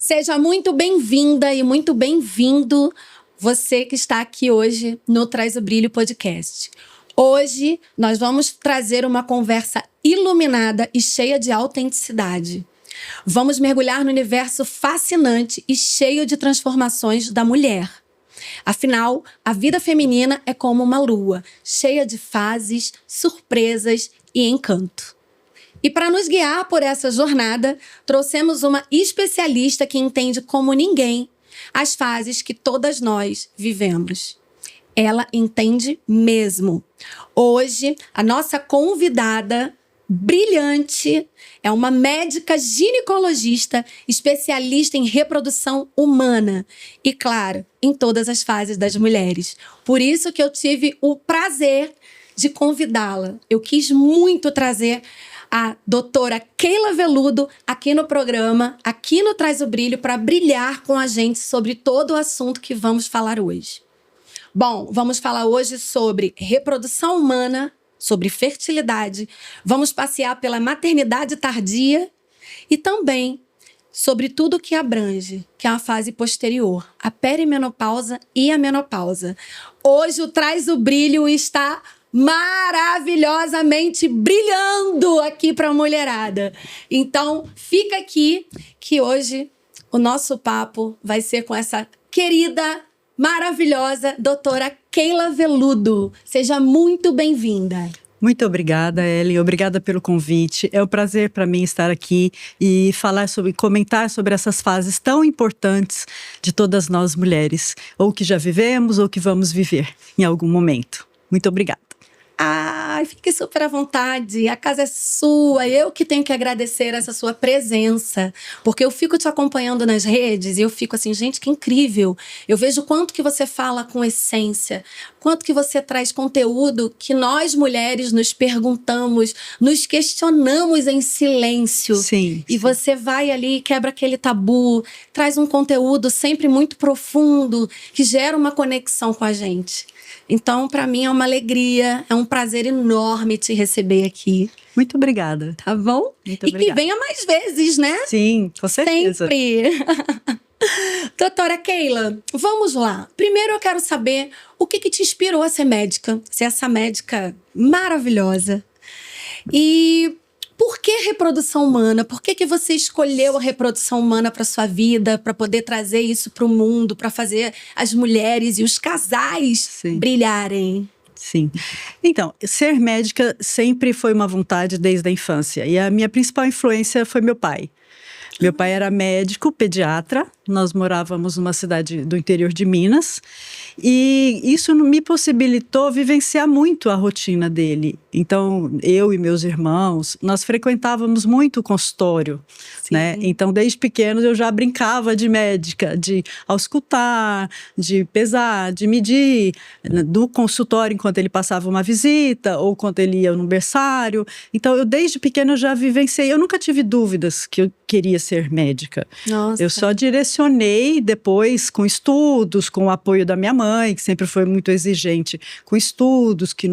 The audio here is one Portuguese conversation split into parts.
Seja muito bem-vinda e muito bem-vindo você que está aqui hoje no Traz o Brilho Podcast. Hoje nós vamos trazer uma conversa iluminada e cheia de autenticidade. Vamos mergulhar no universo fascinante e cheio de transformações da mulher. Afinal, a vida feminina é como uma lua, cheia de fases, surpresas e encanto. E para nos guiar por essa jornada, trouxemos uma especialista que entende como ninguém as fases que todas nós vivemos. Ela entende mesmo. Hoje, a nossa convidada brilhante é uma médica ginecologista, especialista em reprodução humana e, claro, em todas as fases das mulheres. Por isso que eu tive o prazer de convidá-la. Eu quis muito trazer a doutora Keila Veludo aqui no programa, aqui no Traz o Brilho, para brilhar com a gente sobre todo o assunto que vamos falar hoje. Bom, vamos falar hoje sobre reprodução humana, sobre fertilidade, vamos passear pela maternidade tardia e também sobre tudo que abrange, que é a fase posterior, a perimenopausa e a menopausa. Hoje o Traz o Brilho está maravilhosamente brilhando aqui para a mulherada. Então, fica aqui que hoje o nosso papo vai ser com essa querida, maravilhosa doutora Keila Veludo. Seja muito bem-vinda. Muito obrigada, Ellen. Obrigada pelo convite. É um prazer para mim estar aqui e comentar sobre essas fases tão importantes de todas nós mulheres, ou que já vivemos ou que vamos viver em algum momento. Muito obrigada. Ai, fique super à vontade, a casa é sua, eu que tenho que agradecer essa sua presença, porque eu fico te acompanhando nas redes e eu fico assim, gente, que incrível, eu vejo quanto que você fala com essência, quanto que você traz conteúdo que nós mulheres nos perguntamos, nos questionamos em silêncio. Sim. E você vai ali, quebra aquele tabu, traz um conteúdo sempre muito profundo, que gera uma conexão com a gente. Então, para mim é uma alegria, é um prazer enorme te receber aqui. Muito obrigada. Tá bom? Muito e obrigada. que venha mais vezes, né? Sim, com certeza. Sempre. Doutora Keila, vamos lá. Primeiro eu quero saber o que te inspirou a ser médica, ser essa médica maravilhosa. E por que reprodução humana? Por que você escolheu a reprodução humana para sua vida, para poder trazer isso para o mundo, para fazer as mulheres e os casais brilharem? Sim. Então, ser médica sempre foi uma vontade desde a infância. E a minha principal influência foi meu pai. Meu pai era médico, pediatra. Nós morávamos numa cidade do interior de Minas. E isso me possibilitou vivenciar muito a rotina dele. Então, eu e meus irmãos, nós frequentávamos muito o consultório, né? Então, desde pequenos eu já brincava de médica, de auscultar, de pesar, de medir, do consultório enquanto ele passava uma visita ou quando ele ia no berçário. Então, eu desde pequena já vivenciei. Eu nunca tive dúvidas que eu queria ser médica. Nossa. Eu só direcionei depois com estudos, com o apoio da minha mãe, que sempre foi muito exigente com estudos, que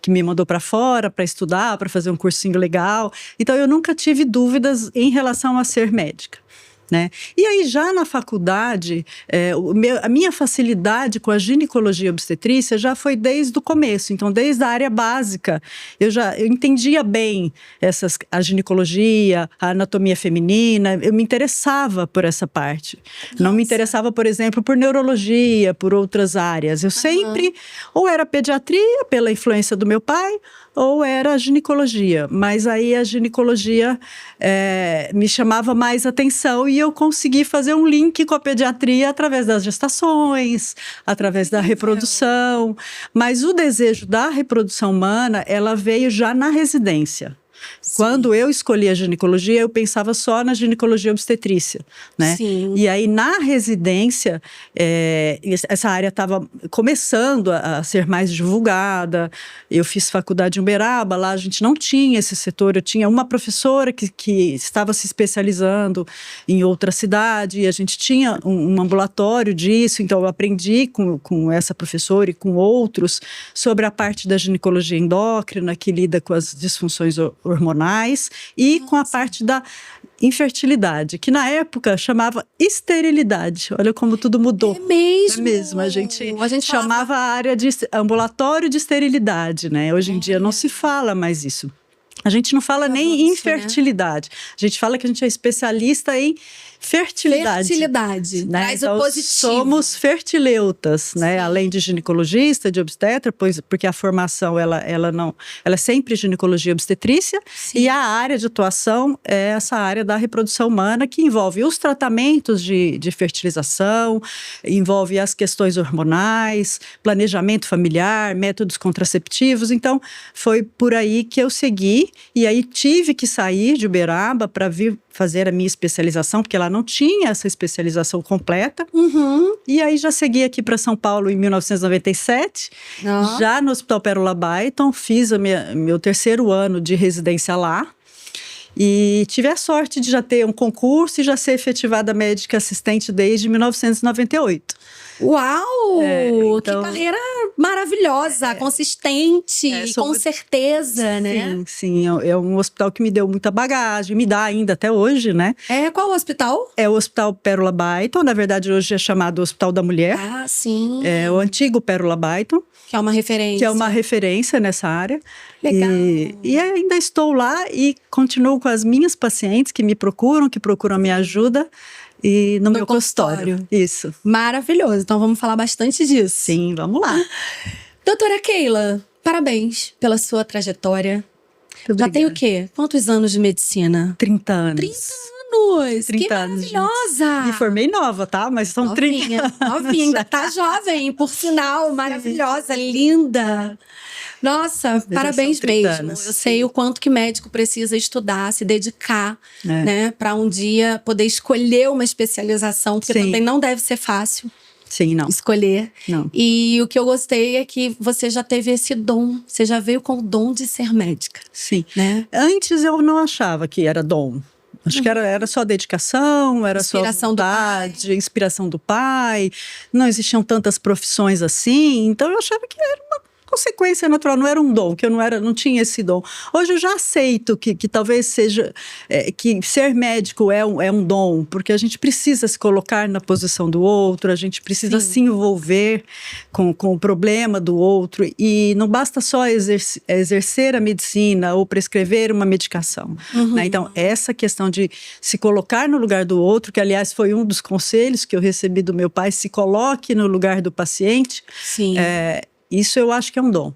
me mandou para fora para estudar, para fazer um cursinho legal. Então, eu nunca tive dúvidas em relação a ser médica, né? E aí, já na faculdade, a minha facilidade com a ginecologia e obstetrícia já foi desde o começo. Então, desde a área básica, eu entendia bem a ginecologia, a anatomia feminina, eu me interessava por essa parte. Nossa. Não me interessava, por exemplo, por neurologia, por outras áreas. Eu sempre, ou era pediatria, pela influência do meu pai, ou era a ginecologia, mas aí a ginecologia me chamava mais atenção e eu consegui fazer um link com a pediatria através das gestações, através da reprodução, mas o desejo da reprodução humana, ela veio já na residência. Sim. Quando eu escolhi a ginecologia, eu pensava só na ginecologia obstetrícia, né? Sim. E aí, na residência, essa área estava começando a ser mais divulgada. Eu fiz faculdade em Uberaba, lá a gente não tinha esse setor. Eu tinha uma professora que estava se especializando em outra cidade, e a gente tinha um ambulatório disso, então eu aprendi com essa professora e com outros sobre a parte da ginecologia endócrina, que lida com as disfunções hormonais, e com a parte infertilidade, que na época chamava esterilidade. Olha como tudo mudou. É mesmo? É mesmo. A gente chamava falava... a área de ambulatório de esterilidade, né? Hoje em dia não se fala mais isso. A gente não fala nem em infertilidade. Né? A gente fala que a gente é especialista em fertilidade. Fertilidade, né? traz então, o positivo. Somos fertileutas, né? Além de ginecologista, de obstetra, porque a formação ela é sempre ginecologia e obstetrícia. Sim. E a área de atuação é essa área da reprodução humana que envolve os tratamentos de fertilização, envolve as questões hormonais, planejamento familiar, métodos contraceptivos. Então, foi por aí que eu segui. E aí tive que sair de Uberaba para vir fazer a minha especialização, porque ela não tinha essa especialização completa. Uhum. E aí já segui aqui para São Paulo em 1997, já no Hospital Pérola Byton, fiz meu 3º ano de residência lá. E tive a sorte de já ter um concurso e já ser efetivada médica assistente desde 1998. Uau! Então, que carreira maravilhosa, consistente, com certeza, né? Sim, é um hospital que me deu muita bagagem, me dá ainda até hoje, né? Qual hospital? É o Hospital Pérola Byton, na verdade hoje é chamado Hospital da Mulher. Ah, sim. É o antigo Pérola Byton. Que é uma referência. Que é uma referência nessa área. Legal. E ainda estou lá e continuo com as minhas pacientes que procuram a minha ajuda. E no meu consultório. Isso. Maravilhoso. Então vamos falar bastante disso. Sim, vamos lá. Doutora Keila, parabéns pela sua trajetória. Já tem o quê? Quantos anos de medicina? 30 anos. 30 anos! 30 que maravilhosa! Anos, me formei nova, tá? Mas são novinha, 30 anos. Novinha, ainda tá jovem, por sinal. Maravilhosa, linda. Nossa, parabéns mesmo. Anos. Eu sei o quanto que médico precisa estudar, se dedicar, né? Para um dia poder escolher uma especialização, porque também não deve ser fácil. Sim, não. Escolher. Não. E o que eu gostei é que você já teve esse dom. Você já veio com o dom de ser médica. Sim. Né? Antes eu não achava que era dom. Acho que era só dedicação, era inspiração só vontade, inspiração do pai. Não existiam tantas profissões assim. Então eu achava que era uma consequência natural, não era um dom, que eu não tinha esse dom. Hoje eu já aceito que talvez seja, que ser médico é um dom, porque a gente precisa se colocar na posição do outro, a gente precisa se envolver com o problema do outro, e não basta só exercer a medicina ou prescrever uma medicação. Né? Então, essa questão de se colocar no lugar do outro, que aliás foi um dos conselhos que eu recebi do meu pai, se coloque no lugar do paciente. Sim. Isso eu acho que é um dom.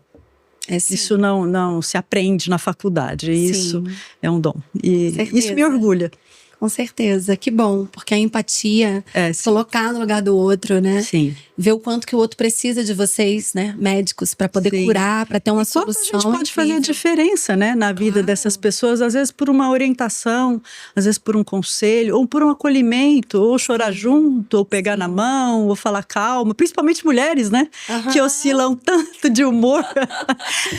Isso não se aprende na faculdade. Isso é um dom. E isso me orgulha. Com certeza, que bom, porque a empatia, colocar no lugar do outro, né? Sim. Ver o quanto que o outro precisa de vocês, né? Médicos, para poder curar, para ter uma solução. A gente pode fazer a diferença, né? Na vida dessas pessoas, às vezes por uma orientação, às vezes por um conselho, ou por um acolhimento, ou chorar junto, ou pegar na mão, ou falar calma. Principalmente mulheres, né? Que oscilam tanto de humor.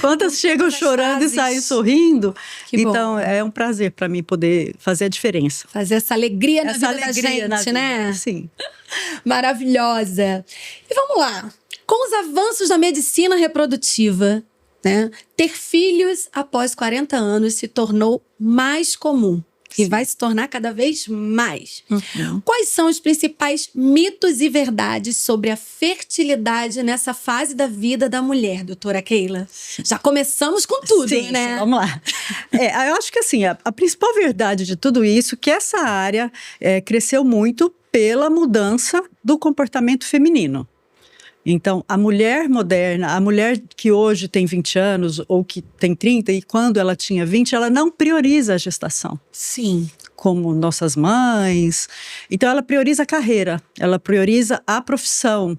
Quantas chegam chorando e saem sorrindo. Então, é um prazer para mim poder fazer a diferença. Fazer essa alegria na vida da gente, né? Sim. Maravilhosa. E vamos lá. Com os avanços da medicina reprodutiva, né, ter filhos após 40 anos se tornou mais comum. E vai se tornar cada vez mais. Quais são os principais mitos e verdades sobre a fertilidade nessa fase da vida da mulher, doutora Keila? Já começamos com tudo, né? Sim, vamos lá. Eu acho que assim, a principal verdade de tudo isso é que essa área cresceu muito pela mudança do comportamento feminino. Então, a mulher moderna, a mulher que hoje tem 20 anos ou que tem 30 e quando ela tinha 20, ela não prioriza a gestação. Sim. Como nossas mães. Então, ela prioriza a carreira, ela prioriza a profissão.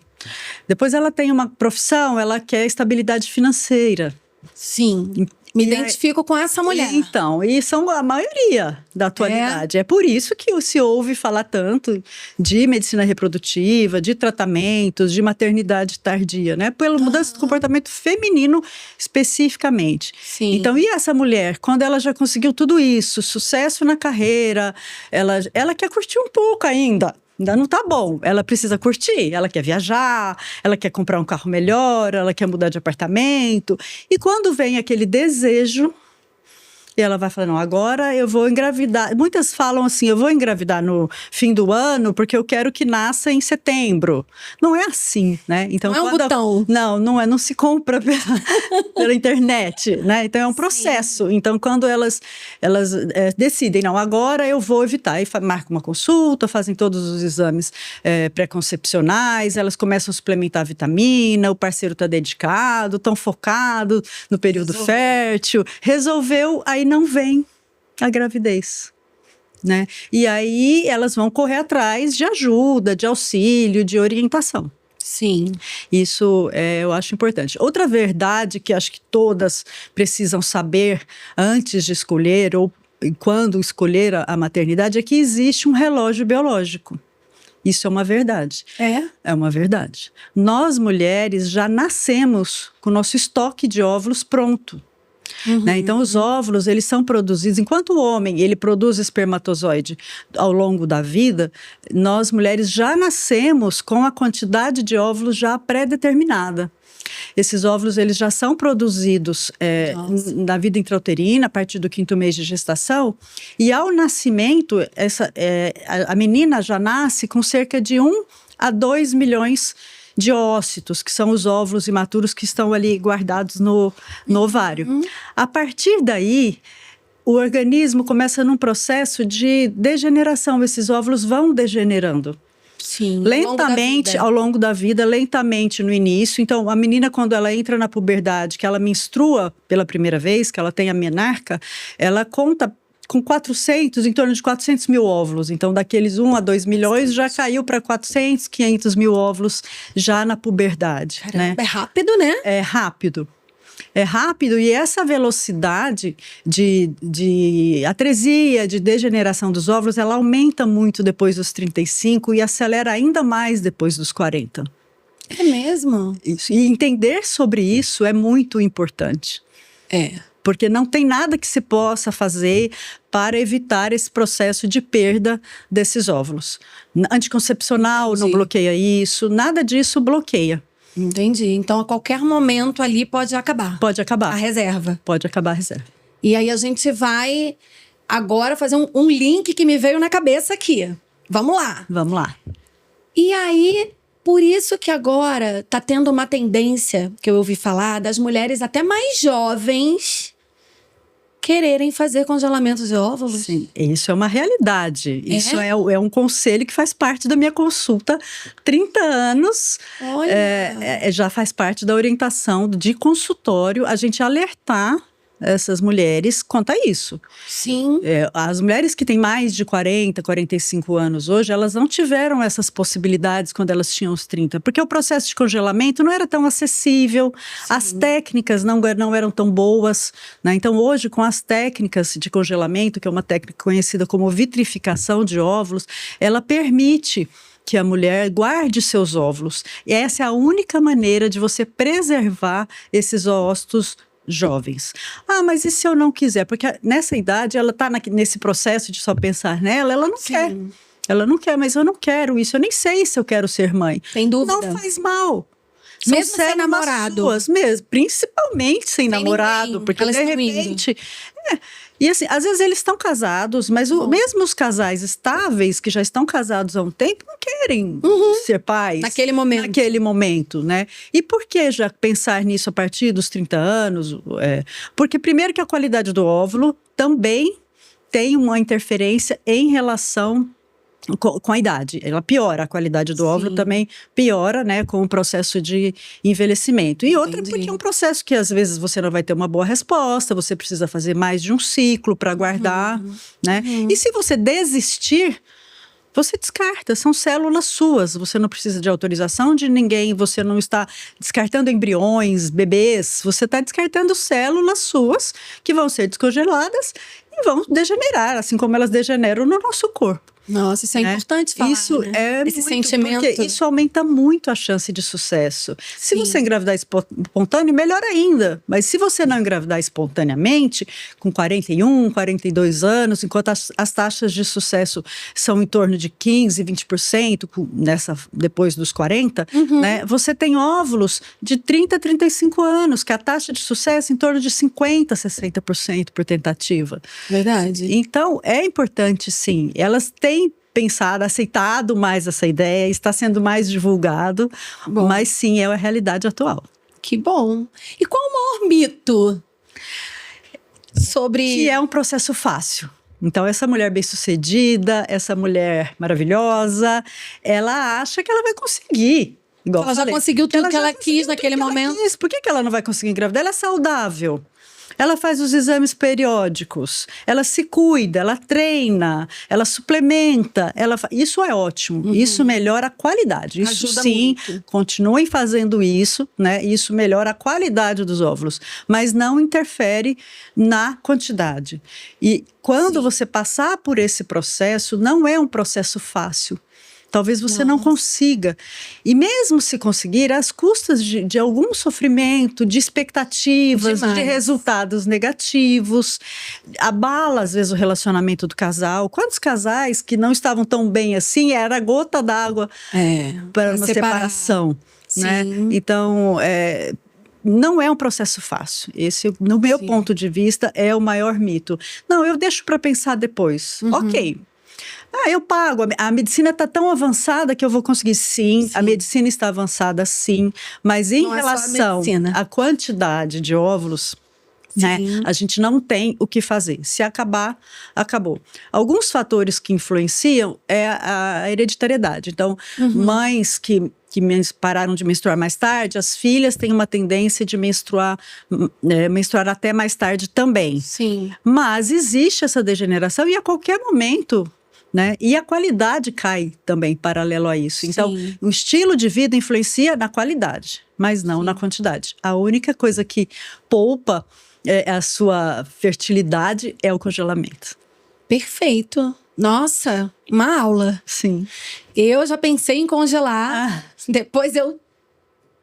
Depois ela tem uma profissão, ela quer estabilidade financeira. Sim. Me identifico com essa mulher. Então, e são a maioria da atualidade. É por isso que se ouve falar tanto de medicina reprodutiva, de tratamentos, de maternidade tardia, né? Pela mudança do comportamento feminino especificamente. Sim. Então, e essa mulher, quando ela já conseguiu tudo isso, sucesso na carreira, ela quer curtir um pouco ainda. Ainda não tá bom, ela precisa curtir, ela quer viajar, ela quer comprar um carro melhor, ela quer mudar de apartamento. E quando vem aquele desejo, E ela vai falar, não, agora eu vou engravidar. Muitas falam assim, eu vou engravidar no fim do ano porque eu quero que nasça em setembro. Não é assim, né? Então, não é um botão. Não se compra pela internet, né? Então, é um processo. Sim. Então, quando elas decidem, não, agora eu vou evitar. E marcam uma consulta, fazem todos os exames pré-concepcionais, elas começam a suplementar vitamina, o parceiro está dedicado, estão focados no período fértil. Resolveu, aí não vem a gravidez, né? E aí elas vão correr atrás de ajuda, de auxílio, de orientação. Sim. Isso eu acho importante. Outra verdade que acho que todas precisam saber antes de escolher ou quando escolher a maternidade é que existe um relógio biológico. Isso é uma verdade. É uma verdade. Nós, mulheres, já nascemos com o nosso estoque de óvulos pronto. Né? Então, os óvulos, eles são produzidos, enquanto o homem, ele produz espermatozoide ao longo da vida, nós, mulheres, já nascemos com a quantidade de óvulos já pré-determinada. Esses óvulos, eles já são produzidos na vida intrauterina, a partir do 5º mês de gestação, e ao nascimento, a menina já nasce com cerca de 1 a 2 milhões de ócitos, que são os óvulos imaturos que estão ali guardados no ovário. A partir daí, o organismo começa num processo de degeneração, esses óvulos vão degenerando. Sim, lentamente, ao longo da vida, lentamente no início. Então, a menina, quando ela entra na puberdade, que ela menstrua pela primeira vez, que ela tem a menarca, ela conta com 400, em torno de 400 mil óvulos. Então, daqueles 1 a 2 milhões, já caiu para 400, 500 mil óvulos já na puberdade. Caramba, né? É rápido, né? É rápido. É rápido, e essa velocidade de atresia, de degeneração dos óvulos, ela aumenta muito depois dos 35 e acelera ainda mais depois dos 40. É mesmo? Isso. E entender sobre isso é muito importante. Porque não tem nada que se possa fazer para evitar esse processo de perda desses óvulos. Anticoncepcional não bloqueia isso, nada disso bloqueia. Entendi. Então, a qualquer momento ali pode acabar. Pode acabar. A reserva. Pode acabar a reserva. E aí a gente vai agora fazer um link que me veio na cabeça aqui. Vamos lá. Vamos lá. E aí, por isso que agora tá tendo uma tendência, que eu ouvi falar, das mulheres até mais jovens quererem fazer congelamento de óvulos. Sim, isso é uma realidade. Isso é um conselho que faz parte da minha consulta. 30 anos, já faz parte da orientação de consultório, a gente alertar essas mulheres quanto a isso. Sim. As mulheres que têm mais de 40, 45 anos hoje, elas não tiveram essas possibilidades quando elas tinham os 30, porque o processo de congelamento não era tão acessível, as técnicas não eram tão boas, né? Então, hoje, com as técnicas de congelamento, que é uma técnica conhecida como vitrificação de óvulos, ela permite que a mulher guarde seus óvulos. E essa é a única maneira de você preservar esses ócitos jovens. Mas e se eu não quiser? Porque nessa idade ela está nesse processo de só pensar nela, ela não quer. Ela não quer, mas eu não quero isso. Eu nem sei se eu quero ser mãe. Tem dúvida. Não faz mal. Mesmo sem namorado. Mesmo, principalmente sem namorado. Ninguém. Porque Elas de repente... E assim, às vezes eles estão casados, mas mesmo os casais estáveis, que já estão casados há um tempo, não querem ser pais. Naquele momento. Né? E por que já pensar nisso a partir dos 30 anos? Porque primeiro que a qualidade do óvulo também tem uma interferência em relação com a idade. Ela piora, a qualidade do óvulo também piora, né, com o processo de envelhecimento. E outra porque é um processo que às vezes você não vai ter uma boa resposta, você precisa fazer mais de um ciclo para guardar, né? E se você desistir, você descarta, são células suas, você não precisa de autorização de ninguém, você não está descartando embriões, bebês, você está descartando células suas que vão ser descongeladas e vão degenerar, assim como elas degeneram no nosso corpo. Nossa, isso é importante falar, Isso né? é Esse muito, sentimento. porque isso aumenta muito a chance de sucesso. Se Sim. você engravidar espontâneo, melhor ainda. Mas se você não engravidar espontaneamente, com 41, 42 anos, enquanto as taxas de sucesso são em torno de 15, 20%, depois dos 40, né, você tem óvulos de 30 a 35 anos, que a taxa de sucesso é em torno de 50, 60% por tentativa. Verdade. Então, é importante, sim. Elas têm pensado, aceitado mais essa ideia, está sendo mais divulgado, Bom. mas sim, é a realidade atual. Que bom. E qual o maior mito sobre... Que é um processo fácil. Então, essa mulher bem-sucedida, essa mulher maravilhosa, ela acha que ela vai conseguir. Igual ela já conseguiu tudo que ela quis naquele momento. Por que ela não vai conseguir engravidar? Ela é saudável. Ela faz os exames periódicos, ela se cuida, ela treina, ela suplementa. Isso é ótimo, isso melhora a qualidade. Isso Ajuda sim, muito. continuem fazendo isso, né? Isso melhora a qualidade dos óvulos, mas não interfere na quantidade. E quando você passar por esse processo, não é um processo fácil. Talvez você não consiga. E mesmo se conseguir, às custas de algum sofrimento, de expectativas, Demais. de resultados negativos, abala às vezes o relacionamento do casal. Quantos casais que não estavam tão bem assim, era a gota d'água para uma separação, né? Então, não é um processo fácil. Esse, no meu ponto de vista, é o maior mito. Não, eu deixo para pensar depois. Ok. Eu pago. A medicina está tão avançada que eu vou conseguir. Sim, a medicina está avançada, sim. Mas em relação à quantidade de óvulos, né, a gente não tem o que fazer. Se acabar, acabou. Alguns fatores que influenciam é a hereditariedade. Então, mães que pararam de menstruar mais tarde, as filhas têm uma tendência de menstruar até mais tarde também. Sim. Mas existe essa degeneração e a qualquer momento... né? E a qualidade cai também paralelo a isso. Então, o estilo de vida influencia na qualidade, mas não na quantidade. A única coisa que poupa a sua fertilidade é o congelamento. Perfeito. Nossa, uma aula. Sim. Eu já pensei em congelar. Depois eu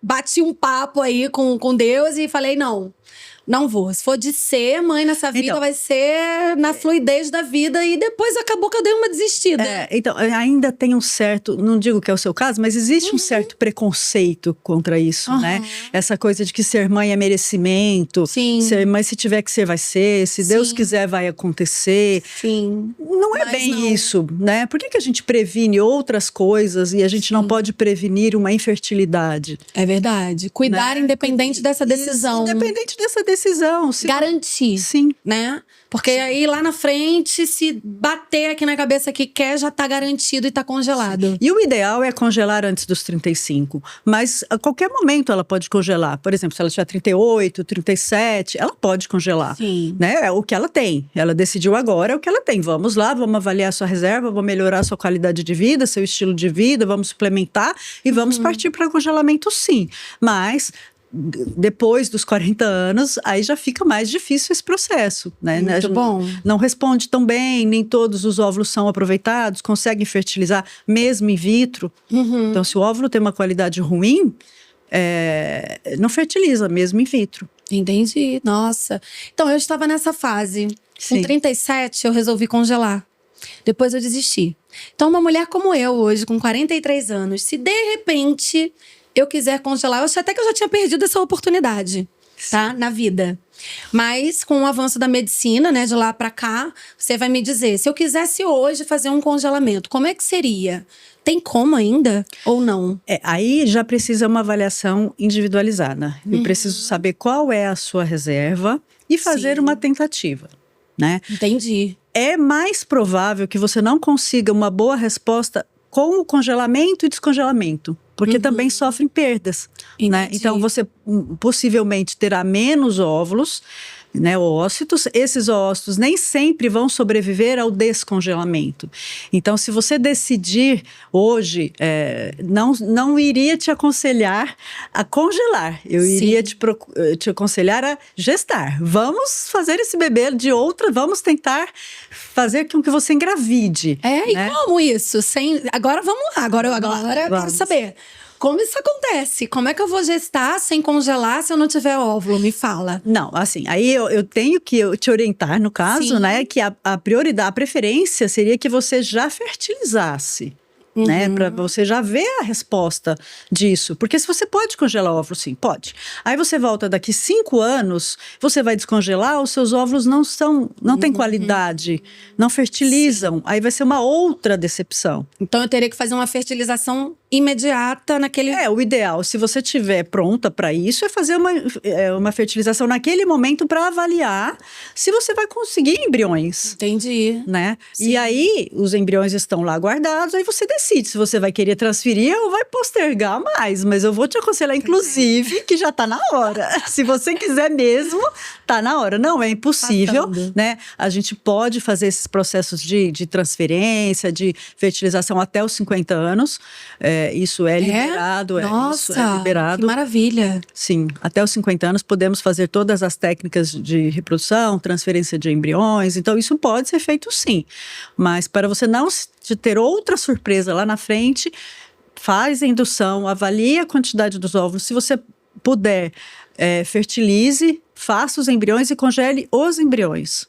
bati um papo aí com Deus e falei, não vou. Se for de ser mãe nessa vida, vai ser na fluidez da vida. E depois acabou que eu dei uma desistida. Então, ainda tem um certo... Não digo que é o seu caso, mas existe um certo preconceito contra isso, né? Essa coisa de que ser mãe é merecimento. Sim. Ser mãe, se tiver que ser, vai ser. Se Deus quiser, vai acontecer. Sim. Não é bem isso, né? Por que a gente previne outras coisas e a gente não pode prevenir uma infertilidade? É verdade. Cuidar independente dessa decisão. Independente dessa decisão. Garantir. Sim. Né? Porque aí lá na frente, se bater aqui na cabeça que quer, já tá garantido e tá congelado. E o ideal é congelar antes dos 35. Mas a qualquer momento ela pode congelar. Por exemplo, se ela tiver 38, 37, ela pode congelar. Sim. Né? É o que ela tem. Ela decidiu agora, é o que ela tem. Vamos lá, vamos avaliar a sua reserva, vamos melhorar a sua qualidade de vida, seu estilo de vida, vamos suplementar e vamos partir para congelamento, sim. Mas... depois dos 40 anos, aí já fica mais difícil esse processo, né? Muito bom. Não responde tão bem, nem todos os óvulos são aproveitados, conseguem fertilizar mesmo in vitro. Então, se o óvulo tem uma qualidade ruim, não fertiliza mesmo in vitro. Entendi. Nossa. Então, eu estava nessa fase. Com 37, eu resolvi congelar. Depois eu desisti. Então, uma mulher como eu hoje, com 43 anos, se de repente... eu quiser congelar, eu achei até que eu já tinha perdido essa oportunidade, tá? Na vida. Mas com o avanço da medicina, né, de lá pra cá, você vai me dizer, se eu quisesse hoje fazer um congelamento, como é que seria? Tem como ainda ou não? Aí já precisa uma avaliação individualizada. Eu preciso saber qual é a sua reserva e fazer uma tentativa, né? Entendi. É mais provável que você não consiga uma boa resposta com o congelamento e descongelamento. Porque também sofrem perdas, né? Então, você possivelmente terá menos óvulos, né, oócitos. Esses oócitos nem sempre vão sobreviver ao descongelamento. Então, se você decidir hoje, não iria te aconselhar a congelar. Eu iria te aconselhar a gestar. Vamos fazer esse bebê vamos tentar fazer com que você engravide. E como isso? Agora vamos lá, agora eu quero saber. Como isso acontece? Como é que eu vou gestar sem congelar se eu não tiver óvulo? Me fala. Não, assim, aí eu tenho que te orientar, no caso, né? Que a prioridade, a preferência seria que você já fertilizasse. Né, para você já ver a resposta disso. Porque se você pode congelar óvulos, sim, pode. Aí você volta daqui 5 anos, você vai descongelar, os seus óvulos não têm qualidade, não fertilizam. Sim. Aí vai ser uma outra decepção. Então eu teria que fazer uma fertilização imediata naquele... O ideal, se você estiver pronta para isso, é fazer uma fertilização naquele momento para avaliar se você vai conseguir embriões. Entendi. Né? E aí, os embriões estão lá guardados, aí você decide se você vai querer transferir ou vai postergar mais. Mas eu vou te aconselhar, inclusive, que já está na hora. Se você quiser mesmo, está na hora. Não é impossível, né? A gente pode fazer esses processos de transferência, de fertilização até os 50 anos. Isso é liberado. Nossa, isso é liberado. Que maravilha. Sim, até os 50 anos podemos fazer todas as técnicas de reprodução, transferência de embriões. Então, isso pode ser feito sim. Mas para você não ter outra surpresa lá na frente, faz a indução, avalie a quantidade dos óvulos. Se você puder, fertilize, faça os embriões e congele os embriões.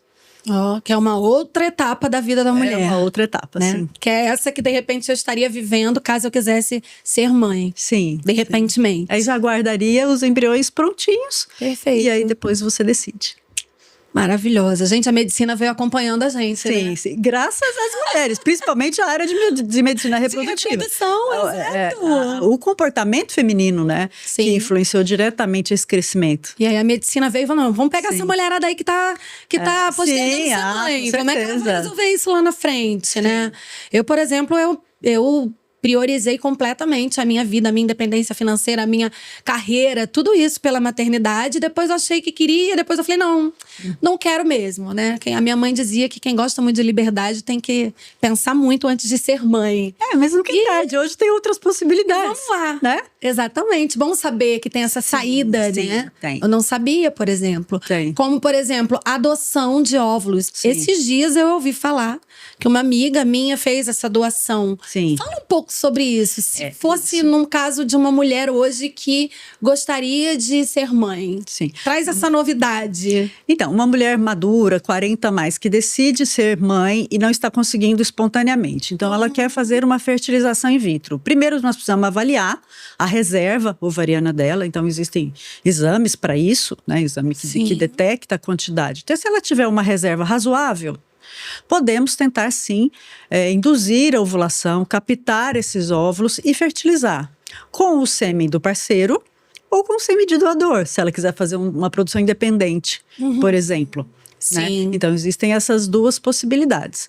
Que é uma outra etapa da vida da mulher. É uma outra etapa, né? Sim. Que é essa que, de repente, eu estaria vivendo caso eu quisesse ser mãe. Sim. De repentemente. Aí já guardaria os embriões prontinhos. Perfeito. E aí depois você decide. Maravilhosa. Gente, a medicina veio acompanhando a gente, sim, né? Sim, graças às mulheres, principalmente a área de medicina reprodutiva. De reprodução, exato. O comportamento feminino, né? Sim. Que influenciou diretamente esse crescimento. E aí a medicina veio e falou, vamos pegar essa mulherada aí que tá postergando ser mãe. Como é que ela vai resolver isso lá na frente, né? Eu, por exemplo, eu priorizei completamente a minha vida, a minha independência financeira, a minha carreira, tudo isso pela maternidade. Depois eu achei que queria, depois eu falei, não quero mesmo, né? A minha mãe dizia que quem gosta muito de liberdade tem que pensar muito antes de ser mãe. Mas não tem idade, hoje tem outras possibilidades. Vamos lá. Né? Exatamente. Bom saber que tem essa saída, né? Tem. Eu não sabia, por exemplo. Tem. Como, por exemplo, adoção de óvulos. Sim. Esses dias eu ouvi falar que uma amiga minha fez essa doação. Sim. Fala um pouco sobre isso. Se fosse num caso de uma mulher hoje que gostaria de ser mãe. Sim. Traz essa novidade. Então, uma mulher madura, 40 a mais, que decide ser mãe e não está conseguindo espontaneamente. Então, ela quer fazer uma fertilização in vitro. Primeiro, nós precisamos avaliar a reserva ovariana dela. Então, existem exames para isso, né? Exame que detecta a quantidade. Então, se ela tiver uma reserva razoável, podemos tentar, sim, induzir a ovulação, captar esses óvulos e fertilizar com o sêmen do parceiro ou com o sêmen de doador, se ela quiser fazer uma produção independente, por exemplo. Sim. Né? Então, existem essas duas possibilidades.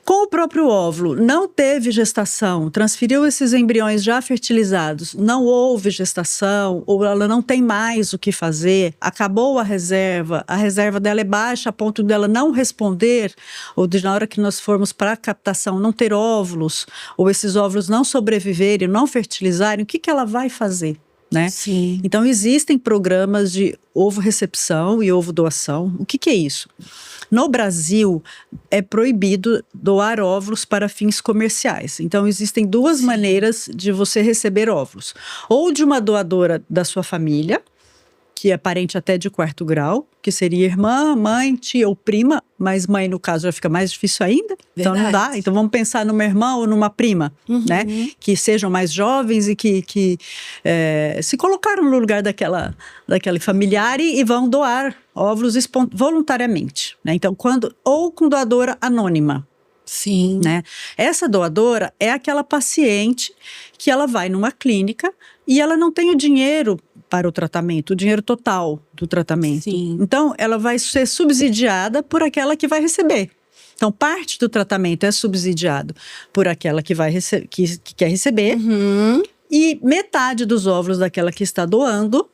Com o próprio óvulo, não teve gestação, transferiu esses embriões já fertilizados, não houve gestação, ou ela não tem mais o que fazer, acabou a reserva dela é baixa a ponto dela não responder, ou na hora que nós formos para a captação não ter óvulos, ou esses óvulos não sobreviverem, não fertilizarem, o que ela vai fazer? Né? Sim. Então, existem programas de ovo-recepção e ovo-doação. O que é isso? No Brasil, é proibido doar óvulos para fins comerciais. Então, existem duas maneiras de você receber óvulos. Ou de uma doadora da sua família, que é parente até de 4º grau, que seria irmã, mãe, tia ou prima, mas mãe, no caso, já fica mais difícil ainda. Verdade. Então, não dá. Então, vamos pensar numa irmã ou numa prima, né? Que sejam mais jovens e que se colocaram no lugar daquela familiar e vão doar óvulos voluntariamente, né? Então, ou com doadora anônima. Sim. Né? Essa doadora é aquela paciente que ela vai numa clínica e ela não tem o dinheiro para o tratamento, o dinheiro total do tratamento. Sim. Então, ela vai ser subsidiada por aquela que vai receber. Então, parte do tratamento é subsidiado por aquela que quer receber e metade dos óvulos daquela que está doando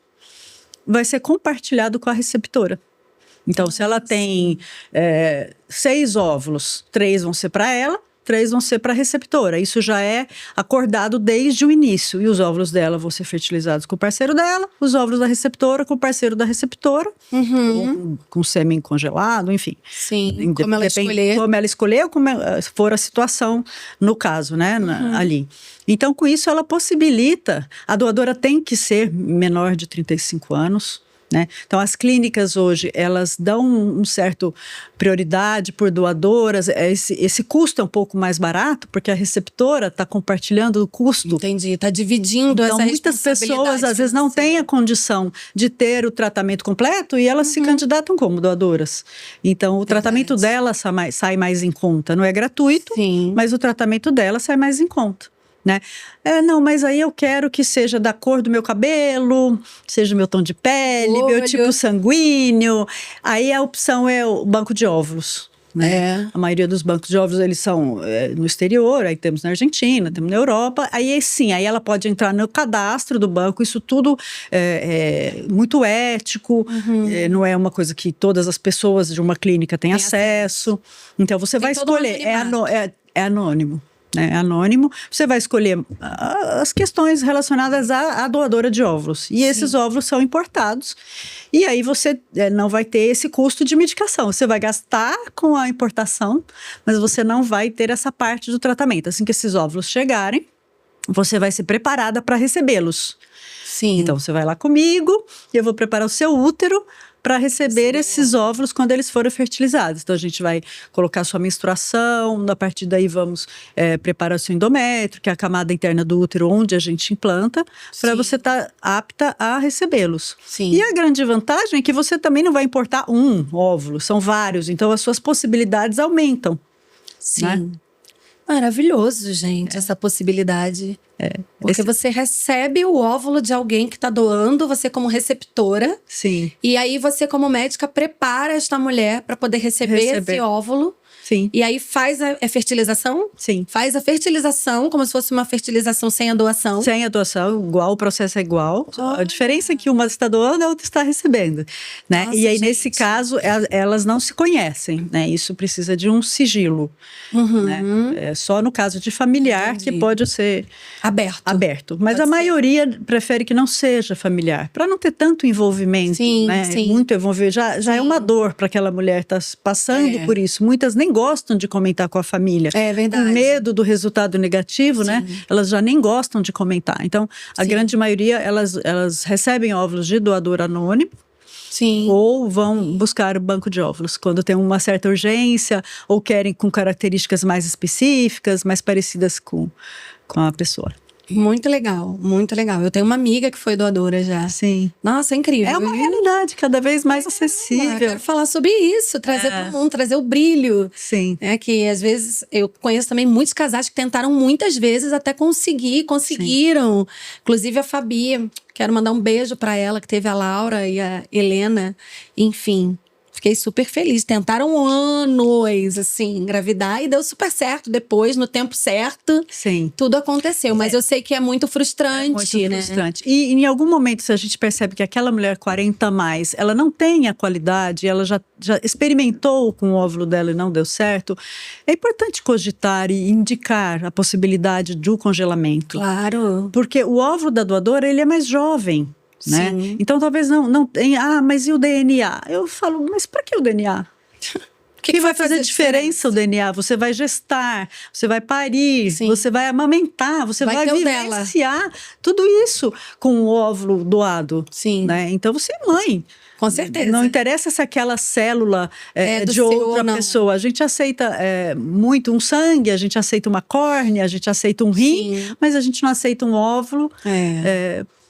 vai ser compartilhado com a receptora. Então, se ela tem 6 óvulos, 3 vão ser para ela, 3 vão ser para a receptora. Isso já é acordado desde o início. E os óvulos dela vão ser fertilizados com o parceiro dela, os óvulos da receptora com o parceiro da receptora, ou com sêmen congelado, enfim. Sim, como ela escolher. Como ela escolher, como for a situação no caso, né, ali. Então, com isso, ela possibilita, a doadora tem que ser menor de 35 anos, né? Então, as clínicas hoje, elas dão um certo prioridade por doadoras. Esse custo é um pouco mais barato, porque a receptora está compartilhando o custo. Entendi, está dividindo então, essa muitas pessoas, às vezes, não têm a condição de ter o tratamento completo e elas se candidatam como doadoras. Então, o tratamento dela sai mais em conta. Não é gratuito, mas o tratamento dela sai mais em conta. Né? Não, mas aí eu quero que seja da cor do meu cabelo, seja o meu tom de pele, meu tipo sanguíneo. Aí a opção é o banco de óvulos. Né? A maioria dos bancos de óvulos, eles são no exterior, aí temos na Argentina, temos na Europa. Aí sim, aí ela pode entrar no cadastro do banco. Isso tudo é muito ético, não é uma coisa que todas as pessoas de uma clínica têm acesso. Então você vai escolher, é anônimo. É anônimo, você vai escolher as questões relacionadas à doadora de óvulos. E esses óvulos são importados. E aí você não vai ter esse custo de medicação. Você vai gastar com a importação, mas você não vai ter essa parte do tratamento. Assim que esses óvulos chegarem, você vai ser preparada para recebê-los. Então você vai lá comigo e eu vou preparar o seu útero para receber esses óvulos quando eles forem fertilizados. Então, a gente vai colocar sua menstruação, a partir daí vamos preparar o seu endométrio, que é a camada interna do útero onde a gente implanta, para você estar apta a recebê-los. E a grande vantagem é que você também não vai importar um óvulo, são vários, então as suas possibilidades aumentam. Né? Maravilhoso, gente, essa possibilidade. Porque você recebe o óvulo de alguém que está doando, você como receptora. E aí você como médica prepara esta mulher para poder receber esse óvulo. E aí faz a fertilização? Faz a fertilização como se fosse uma fertilização sem a doação. Sem a doação, igual, o processo é igual. A diferença é que uma está doando e a outra está recebendo. Né? Nossa, e aí, nesse caso, elas não se conhecem. Né? Isso precisa de um sigilo. Né? É só no caso de familiar que pode ser aberto. Mas a maioria prefere que não seja familiar, para não ter tanto envolvimento. Né? Muito envolvimento. Já é uma dor para aquela mulher estar passando por isso. Muitas nem gostam de comentar com a família. É verdade. Com medo do resultado negativo, né? Elas já nem gostam de comentar. Então, a grande maioria, elas recebem óvulos de doador anônimo. Ou vão buscar o banco de óvulos quando tem uma certa urgência ou querem com características mais específicas, mais parecidas com a pessoa. Muito legal, muito legal. Eu tenho uma amiga que foi doadora já. Nossa, é incrível. É uma realidade cada vez mais acessível. Eu quero falar sobre isso, trazer para o mundo, trazer o brilho. Que às vezes, eu conheço também muitos casais que tentaram muitas vezes até conseguiram. Inclusive a Fabi, quero mandar um beijo para ela, que teve a Laura e a Helena. Enfim, fiquei super feliz. Tentaram anos, assim, engravidar e deu super certo. Depois, no tempo certo, tudo aconteceu. Mas eu sei que é muito frustrante, né? Frustrante. E em algum momento, se a gente percebe que aquela mulher 40 a mais, ela não tem a qualidade, ela já experimentou com o óvulo dela e não deu certo, é importante cogitar e indicar a possibilidade do congelamento. Claro. Porque o óvulo da doadora, ele é mais jovem. Né? Então talvez não tenha, mas e o DNA? Eu falo, mas para que o DNA? O que vai fazer diferença o DNA? Você vai gestar, você vai parir, você vai amamentar, você vai vivenciar tudo isso com o óvulo doado. Né? Então você é mãe. Com certeza. Não interessa se aquela célula de outra pessoa. A gente aceita muito um sangue, a gente aceita uma córnea, a gente aceita um rim, mas a gente não aceita um óvulo.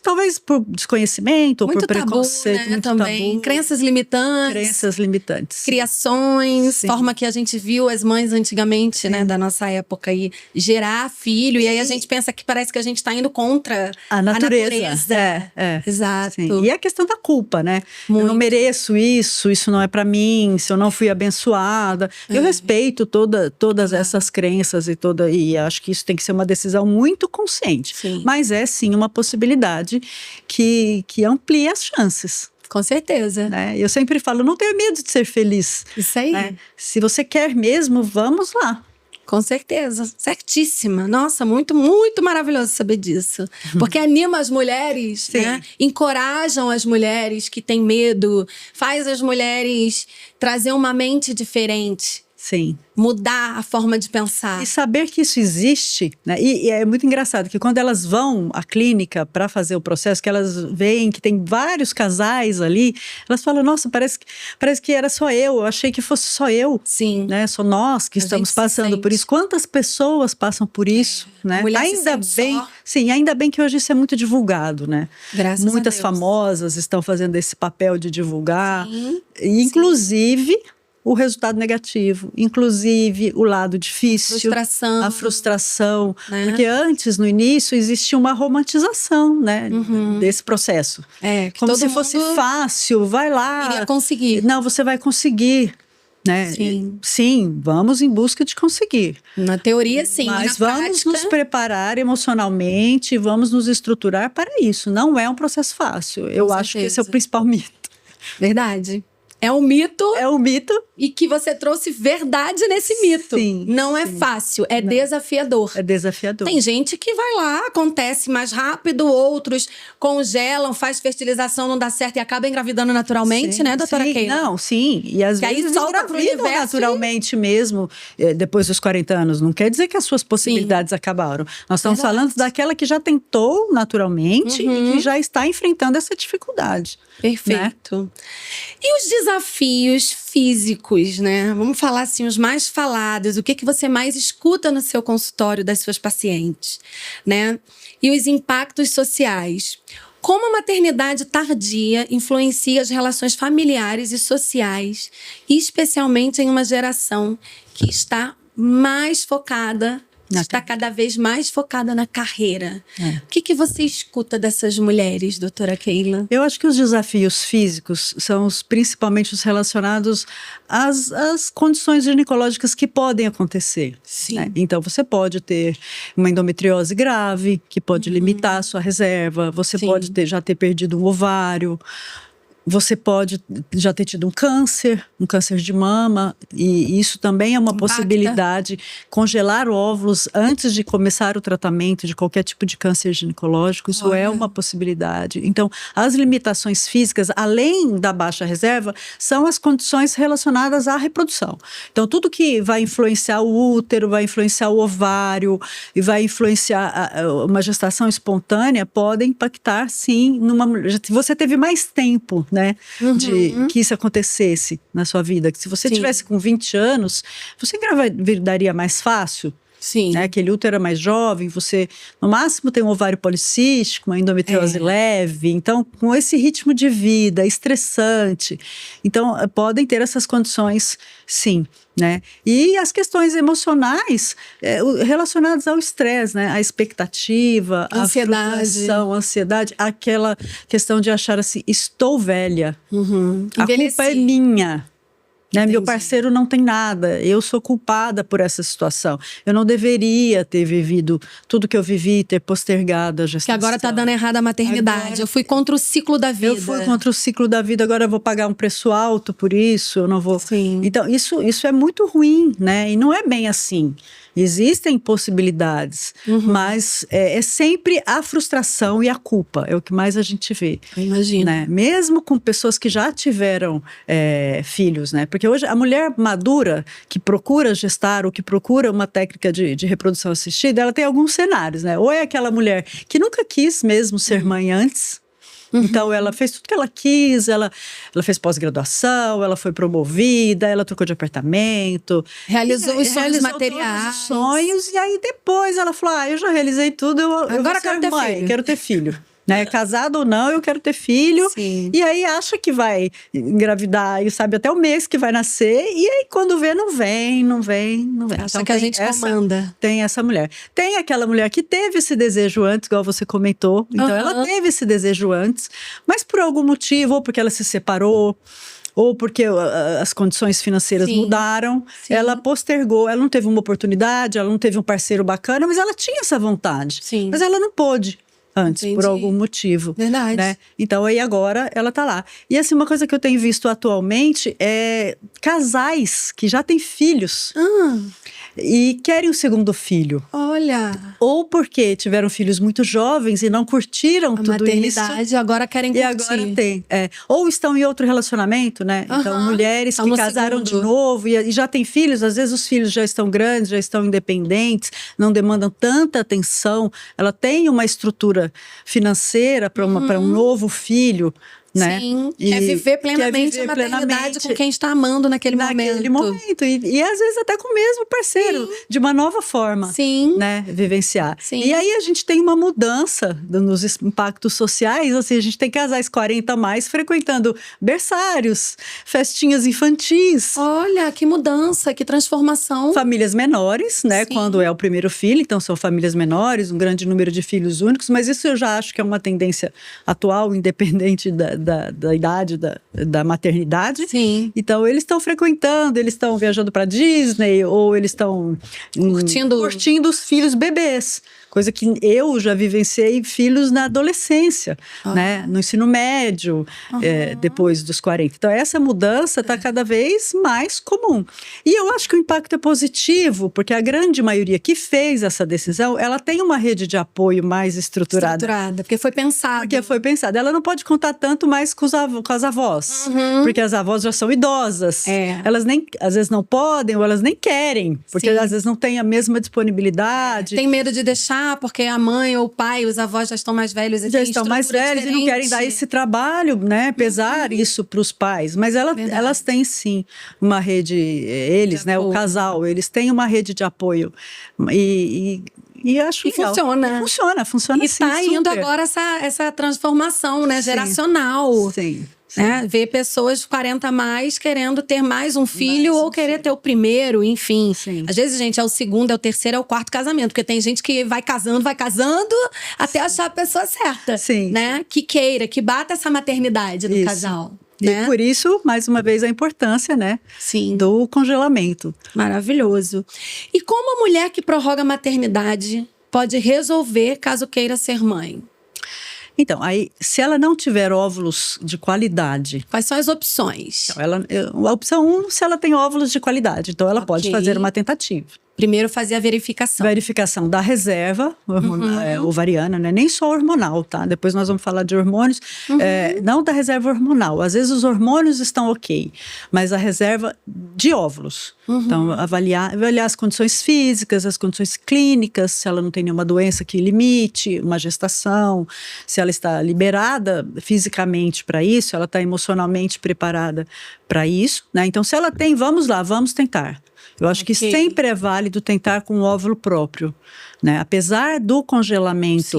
Talvez por desconhecimento ou por preconceito. Tabu, né? Muito também. Tabu. Crenças limitantes. Crenças limitantes. Criações. Forma que a gente viu as mães antigamente, né? Da nossa época. aí gerar filho. E aí a gente pensa que parece que a gente está indo contra a natureza. Exato. E a questão da culpa, né? Muito. Eu não mereço isso não é para mim, se eu não fui abençoada. Eu respeito todas essas crenças e acho que isso tem que ser uma decisão muito consciente. Mas é sim uma possibilidade que amplia as chances. Com certeza. Né? Eu sempre falo, não tenha medo de ser feliz. Isso aí. Né? Se você quer mesmo, vamos lá. Com certeza, certíssima. Nossa, muito, muito maravilhoso saber disso. Porque anima as mulheres, né? Encorajam as mulheres que têm medo, faz as mulheres trazer uma mente diferente. Sim. Mudar a forma de pensar. E saber que isso existe, né? E é muito engraçado que quando elas vão à clínica para fazer o processo, que elas veem que tem vários casais ali, elas falam, nossa, parece que era só eu achei que fosse só eu. Sim. Né? Só nós que estamos passando por isso. Quantas pessoas passam por isso, né? Ainda bem, sim, ainda bem que hoje isso é muito divulgado, né? Graças a Deus. Muitas famosas estão fazendo esse papel de divulgar, sim. E, inclusive o resultado negativo, inclusive o lado difícil, a frustração, né? Porque antes, no início, existia uma romantização, né, desse processo. Como se fosse fácil, vai lá. Iria conseguir. Não, você vai conseguir. Né? Sim, vamos em busca de conseguir. Na teoria, sim. Mas vamos nos preparar emocionalmente, vamos nos estruturar para isso. Não é um processo fácil. Eu acho que esse é o principal mito. Verdade. É um mito. É um mito. E que você trouxe verdade nesse mito. Sim. Não é fácil, é desafiador. É desafiador. Tem gente que vai lá, acontece mais rápido, outros congelam, faz fertilização, não dá certo e acaba engravidando naturalmente, né, doutora Keila? Não, sim. E às vezes engravidam naturalmente mesmo, depois dos 40 anos. Não quer dizer que as suas possibilidades acabaram. Nós estamos falando daquela que já tentou naturalmente e que já está enfrentando essa dificuldade. Perfeito. Né? E os desafios físicos, né? Vamos falar assim, os mais falados. O que você mais escuta no seu consultório das suas pacientes, né? E os impactos sociais. Como a maternidade tardia influencia as relações familiares e sociais, especialmente em uma geração que está mais focada, está cada vez mais focada na carreira. O que você escuta dessas mulheres, doutora Keila? Eu acho que os desafios físicos são principalmente os relacionados às condições ginecológicas que podem acontecer. Sim. Né? Então, você pode ter uma endometriose grave, que pode limitar a sua reserva. Você pode já ter perdido um ovário. Você pode já ter tido um câncer de mama, e isso também é uma possibilidade. Congelar óvulos antes de começar o tratamento de qualquer tipo de câncer ginecológico, isso é uma possibilidade. Então, as limitações físicas, além da baixa reserva, são as condições relacionadas à reprodução. Então, tudo que vai influenciar o útero, vai influenciar o ovário e vai influenciar uma gestação espontânea, pode impactar, sim, se você teve mais tempo, né, de que isso acontecesse na sua vida. Que se você tivesse com 20 anos, você engravidaria mais fácil. Sim. Né? Aquele útero é mais jovem, você no máximo tem um ovário policístico, uma endometriose leve. Então, com esse ritmo de vida estressante, então podem ter essas condições, sim. Né? E as questões emocionais relacionadas ao estresse, né? A expectativa, a frustração, a ansiedade, aquela questão de achar assim, estou velha, a culpa é minha. Né? Meu parceiro não tem nada, eu sou culpada por essa situação. Eu não deveria ter vivido tudo que eu vivi, ter postergado a gestação. Que agora está dando errado a maternidade. Eu fui contra o ciclo da vida. Eu fui contra o ciclo da vida, agora eu vou pagar um preço alto por isso, eu não vou... Sim. Então, isso é muito ruim, né? E não é bem assim. Existem possibilidades, mas é sempre a frustração e a culpa, é o que mais a gente vê. Eu imagino. Né? Mesmo com pessoas que já tiveram filhos, né? Porque hoje a mulher madura que procura gestar ou que procura uma técnica de reprodução assistida, ela tem alguns cenários, né? Ou é aquela mulher que nunca quis mesmo ser mãe antes. Então, ela fez tudo que ela quis, ela fez pós-graduação, ela foi promovida, ela trocou de apartamento. Realizou os sonhos materiais. Todos os sonhos, e aí depois ela falou, eu já realizei tudo, eu agora quero ter mãe, quero ter filho. Né? Casado ou não, eu quero ter filho. Sim. E aí acha que vai engravidar e sabe até o mês que vai nascer. E aí quando vê, não vem. Acha então, que a gente comanda. Tem essa mulher. Tem aquela mulher que teve esse desejo antes, igual você comentou. Então ela teve esse desejo antes, mas por algum motivo, ou porque ela se separou, ou porque as condições financeiras mudaram, ela postergou, ela não teve uma oportunidade, ela não teve um parceiro bacana, mas ela tinha essa vontade. Sim. Mas ela não pôde. antes, por Entendi. algum motivo. Verdade. Né? Então, aí agora ela tá lá. E assim, uma coisa que eu tenho visto atualmente é casais que já têm filhos e querem o segundo filho. Olha, Ou porque tiveram filhos muito jovens e não curtiram a tudo maternidade isso. agora querem E curtir. agora tem. Ou estão em outro relacionamento, né? Então, Aham, mulheres estão que no casaram de segundo. novo e já têm filhos, às vezes os filhos já estão grandes, já estão independentes, não demandam tanta atenção. Ela tem uma estrutura financeira para um novo filho, né? Sim, E quer viver plenamente viver a maternidade plenamente com quem está amando naquele momento. E às vezes até com o mesmo parceiro, de uma nova forma, Sim. né, vivenciar. Sim. E aí a gente tem uma mudança nos impactos sociais, assim, a gente tem casais 40 a mais frequentando berçários, festinhas infantis. Olha, que mudança, que transformação. Famílias menores, né, Sim. quando é o primeiro filho, então são famílias menores, um grande número de filhos únicos, mas isso eu já acho que é uma tendência atual, independente da idade da maternidade. Sim. Então, eles estão frequentando, eles estão viajando para Disney, ou eles estão curtindo os filhos bebês. Coisa que eu já vivenciei filhos na adolescência, né? No ensino médio, depois dos 40. Então, essa mudança está cada vez mais comum. E eu acho que o impacto é positivo, porque a grande maioria que fez essa decisão, ela tem uma rede de apoio mais estruturada. Porque foi pensado. Porque foi pensado. Ela não pode contar tanto mais com as avós, porque as avós já são idosas. Elas nem, às vezes não podem, ou elas nem querem, porque às vezes não têm a mesma disponibilidade. Tem medo de deixar, porque a mãe ou o pai, os avós já estão mais velhos. Já estão mais velhos e não querem dar esse trabalho, né? Pesar isso para os pais. Mas elas têm sim uma rede, eles, né? O casal, eles têm uma rede de apoio. E acho legal. Funciona e sim. E tá indo agora essa transformação, né? Geracional. Sim. Né? Ver pessoas 40 a mais querendo ter mais um filho ou querer ter o primeiro, enfim. Sim. Às vezes, gente, é o segundo, é o terceiro, é o quarto casamento. Porque tem gente que vai casando até achar a pessoa certa. Sim. Né? Que queira, que bata essa maternidade no casal. Né? E por isso, mais uma vez, a importância, né? Sim. Do congelamento. Maravilhoso. E como a mulher que prorroga a maternidade pode resolver caso queira ser mãe? Então, aí, se ela não tiver óvulos de qualidade... Quais são as opções? Então, a opção 1, se ela tem óvulos de qualidade. Então, ela pode fazer uma tentativa. Primeiro fazer a verificação. Verificação da reserva ovariana, né? Nem só hormonal, tá? Depois nós vamos falar de hormônios. Não da reserva hormonal. Às vezes os hormônios estão ok, mas a reserva de óvulos. Então, avaliar as condições físicas, as condições clínicas, se ela não tem nenhuma doença que limite uma gestação, se ela está liberada fisicamente para isso, ela está emocionalmente preparada para isso, né? Então, se ela tem, vamos lá, vamos tentar. Eu acho que sempre é válido tentar com o óvulo próprio, né? Apesar do congelamento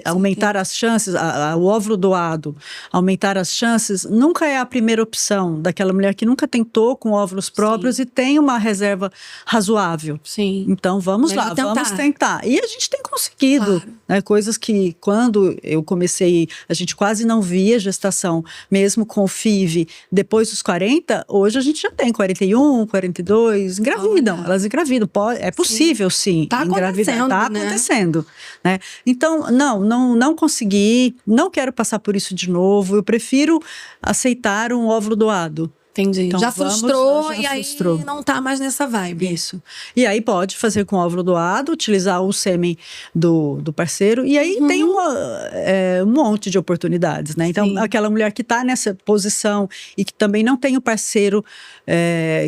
aumentar as chances, o óvulo doado aumentar as chances, nunca é a primeira opção daquela mulher que nunca tentou com óvulos próprios e tem uma reserva razoável. Sim. Então vamos lá, vamos tentar. E a gente tem conseguido, né? Coisas que quando eu comecei, a gente quase não via gestação, mesmo com o FIV, depois dos 40, hoje a gente já tem 41, 42, engravidam, elas engravidam. É possível sim engravidar. Está acontecendo, né? Então, não consegui, não quero passar por isso de novo, eu prefiro aceitar um óvulo doado. Entendi. Então, já frustrou e aí não tá mais nessa vibe. Isso. E aí pode fazer com óvulo doado, utilizar o sêmen do parceiro. E aí tem um monte de oportunidades, né? Então, aquela mulher que está nessa posição e que também não tem o parceiro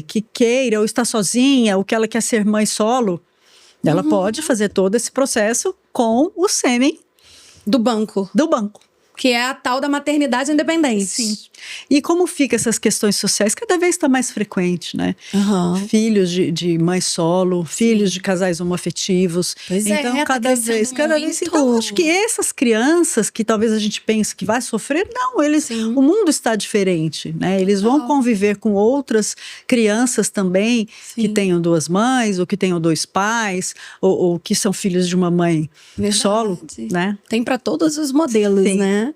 que queira ou está sozinha ou que ela quer ser mãe solo, ela pode fazer todo esse processo com o sêmen do banco. Que é a tal da maternidade independente. Sim. E como fica essas questões sociais? Cada vez está mais frequente, né? Filhos de mãe solo, filhos de casais homoafetivos. Então, cada vez. Então, acho que essas crianças que talvez a gente pense que vai sofrer, não, o mundo está diferente, né? Eles vão conviver com outras crianças também que tenham duas mães, ou que tenham dois pais, ou que são filhos de uma mãe solo, né? Tem para todos os modelos, né?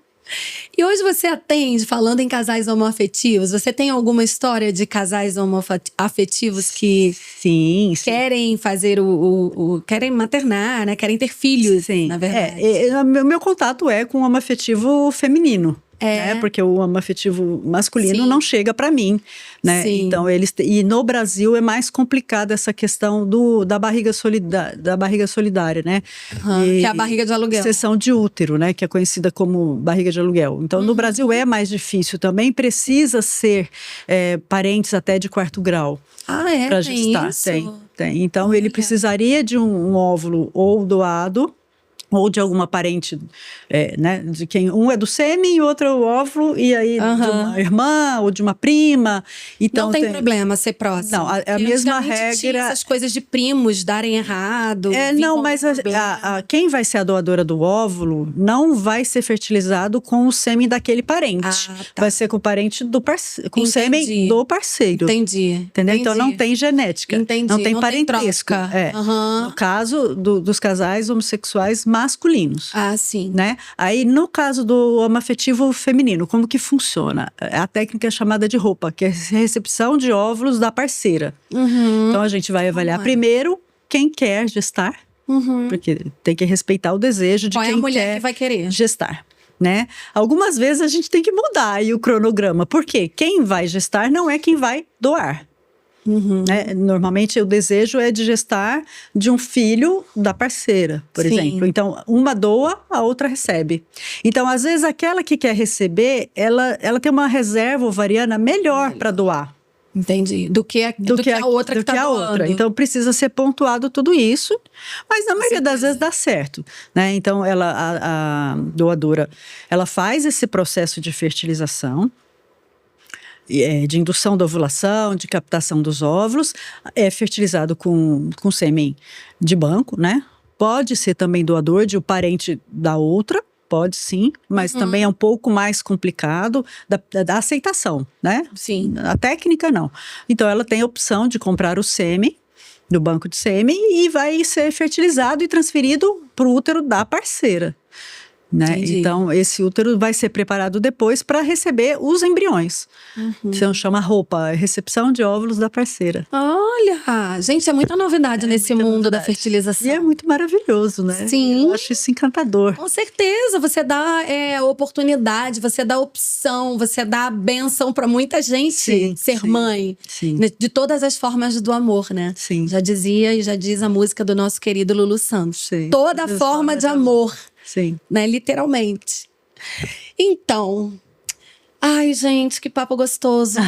E hoje você atende, falando em casais homoafetivos, você tem alguma história de casais homoafetivos que Sim. querem fazer querem maternar, né? Querem ter filhos, na verdade. Meu contato é com o homoafetivo feminino. Né? Porque o homoafetivo masculino não chega para mim, né? Sim. Então e no Brasil é mais complicada essa questão da barriga solidária, né? Que é a barriga de aluguel. Seção de útero, né? Que é conhecida como barriga de aluguel. Então no Brasil é mais difícil também, precisa ser parentes até de 4º grau. Para gestar. Tem. Então ele precisaria de um óvulo ou doado, ou de alguma parente, né, de quem um é do sêmen e o outro é o óvulo, e aí de uma irmã ou de uma prima. Então, não tem problema ser próximo. Não, a mesma regra. Tinha essas coisas de primos darem errado. Não, mas quem vai ser a doadora do óvulo não vai ser fertilizado com o sêmen daquele parente. Vai ser com o parente com o sêmen do parceiro. Entendi. Então não tem genética. Não tem parentesco. No caso dos casais homossexuais masculinos. Sim. Né? Aí, no caso do homoafetivo feminino, como que funciona? A técnica é chamada de roupa, que é a recepção de óvulos da parceira. Então, a gente vai avaliar primeiro quem quer gestar, porque tem que respeitar o desejo de quem é a mulher quer que vai querer gestar. Né? Algumas vezes a gente tem que mudar aí o cronograma, porque quem vai gestar não é quem vai doar. Né? Normalmente o desejo é de gestar de um filho da parceira, por exemplo. Então, uma doa, a outra recebe. Então, às vezes, aquela que quer receber, ela tem uma reserva ovariana melhor para doar. Entendi. Do que a outra que está doando. Então, precisa ser pontuado tudo isso, mas na maioria das vezes dá certo. Né? Então, a doadora, ela faz esse processo de fertilização, de indução da ovulação, de captação dos óvulos, é fertilizado com sêmen de banco, né? Pode ser também doador de um parente da outra, pode sim, mas também é um pouco mais complicado da aceitação, né? Sim. A técnica não. Então ela tem a opção de comprar o sêmen do banco de sêmen e vai ser fertilizado e transferido para o útero da parceira. Né? Então, esse útero vai ser preparado depois para receber os embriões. Então, chama roupa, recepção de óvulos da parceira. Olha, gente, é muita novidade nesse mundo da fertilização. E é muito maravilhoso, né? Sim. Eu acho isso encantador. Com certeza, você dá oportunidade, você dá opção, você dá bênção para muita gente ser mãe. Sim. De todas as formas do amor, né? Sim. Já dizia e já diz a música do nosso querido Lulu Santos. Sim. Toda forma de amor. Sim. Né? Literalmente. Então, ai, gente, que papo gostoso.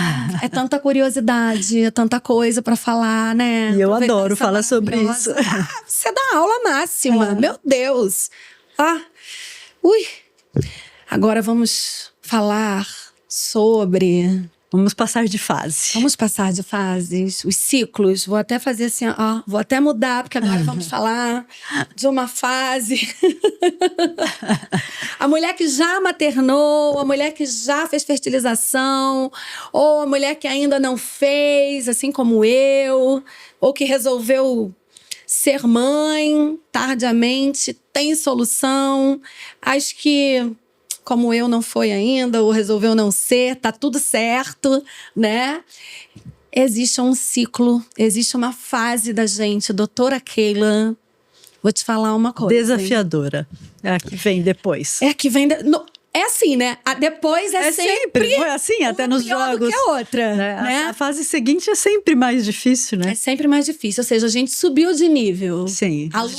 É tanta curiosidade, é tanta coisa para falar, né? E eu adoro falar sobre isso. Você dá aula máxima, meu Deus. Agora vamos falar sobre... Vamos passar de fase. Vamos passar de fases, os ciclos. Vou até fazer assim, vou até mudar, porque agora vamos falar de uma fase. A mulher que já maternou, a mulher que já fez fertilização, ou a mulher que ainda não fez, assim como eu, ou que resolveu ser mãe tardiamente, tem solução. Acho que... como eu não foi ainda, ou resolveu não ser, tá tudo certo, né? Existe um ciclo, existe uma fase da gente. Doutora Keila, vou te falar uma coisa. Desafiadora. É a que vem depois. É a que vem... É assim, né? Depois é sempre foi assim, até nos jogos. Do que a outra, né? A fase seguinte é sempre mais difícil, né? É sempre mais difícil. Ou seja, a gente subiu de nível. Sim. Os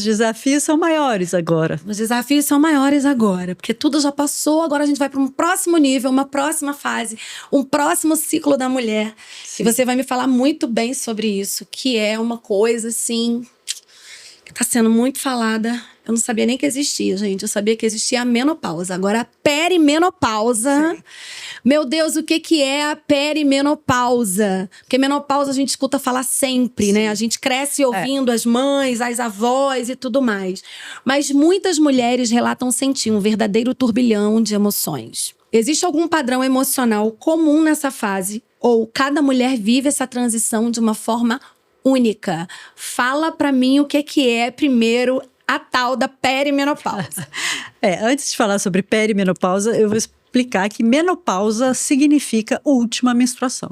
desafios são maiores agora. Os desafios são maiores agora. Porque tudo já passou, agora a gente vai para um próximo nível, uma próxima fase, um próximo ciclo da mulher. Sim. E você vai me falar muito bem sobre isso, que é uma coisa, assim, que está sendo muito falada. Eu não sabia nem que existia, gente. Eu sabia que existia a menopausa. Agora, a perimenopausa. Sim. Meu Deus, o que é a perimenopausa? Porque menopausa a gente escuta falar sempre, sim, né? A gente cresce ouvindo as mães, as avós e tudo mais. Mas muitas mulheres relatam sentir um verdadeiro turbilhão de emoções. Existe algum padrão emocional comum nessa fase? Ou cada mulher vive essa transição de uma forma única? Fala pra mim o que é primeiro a tal da perimenopausa. Antes de falar sobre perimenopausa, eu vou explicar que menopausa significa última menstruação.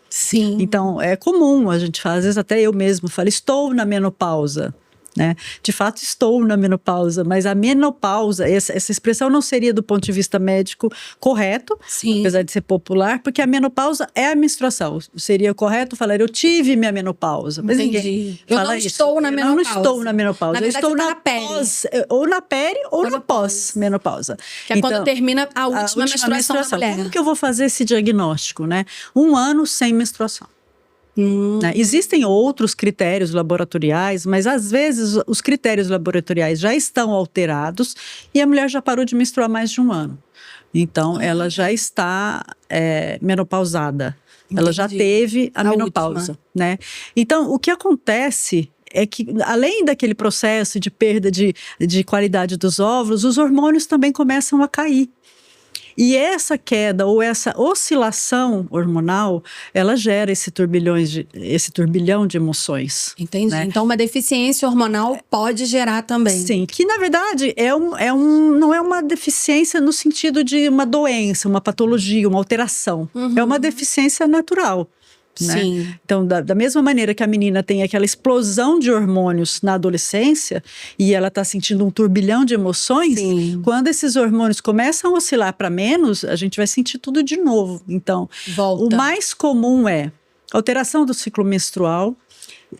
Sim. Então, é comum a gente falar, às vezes até eu mesmo falo, estou na menopausa. Né? De fato, estou na menopausa, mas a menopausa, essa expressão não seria do ponto de vista médico correto, Sim. apesar de ser popular, porque a menopausa é a menstruação. Seria correto falar, eu tive minha menopausa. Mas entendi. Eu não estou na menopausa. Eu não estou na menopausa. Na verdade, eu estou na peri. Ou na peri ou na pós-menopausa. Que é quando termina a última menstruação da mulher. Como que eu vou fazer esse diagnóstico? Né? 1 ano sem menstruação. Né? Existem outros critérios laboratoriais, mas às vezes os critérios laboratoriais já estão alterados e a mulher já parou de menstruar há mais de 1 ano. Então, ela já está menopausada. Entendi. Ela já teve a menopausa. Né? Então, o que acontece é que, além daquele processo de perda de qualidade dos óvulos, os hormônios também começam a cair. E essa queda ou essa oscilação hormonal, ela gera esse turbilhão de emoções. Entendi. Né? Então, uma deficiência hormonal pode gerar também. Sim, que na verdade não é uma deficiência no sentido de uma doença, uma patologia, uma alteração. É uma deficiência natural. Né? Sim. Então, da mesma maneira que a menina tem aquela explosão de hormônios na adolescência e ela está sentindo um turbilhão de emoções, Sim. quando esses hormônios começam a oscilar para menos, a gente vai sentir tudo de novo. Então, o mais comum é alteração do ciclo menstrual,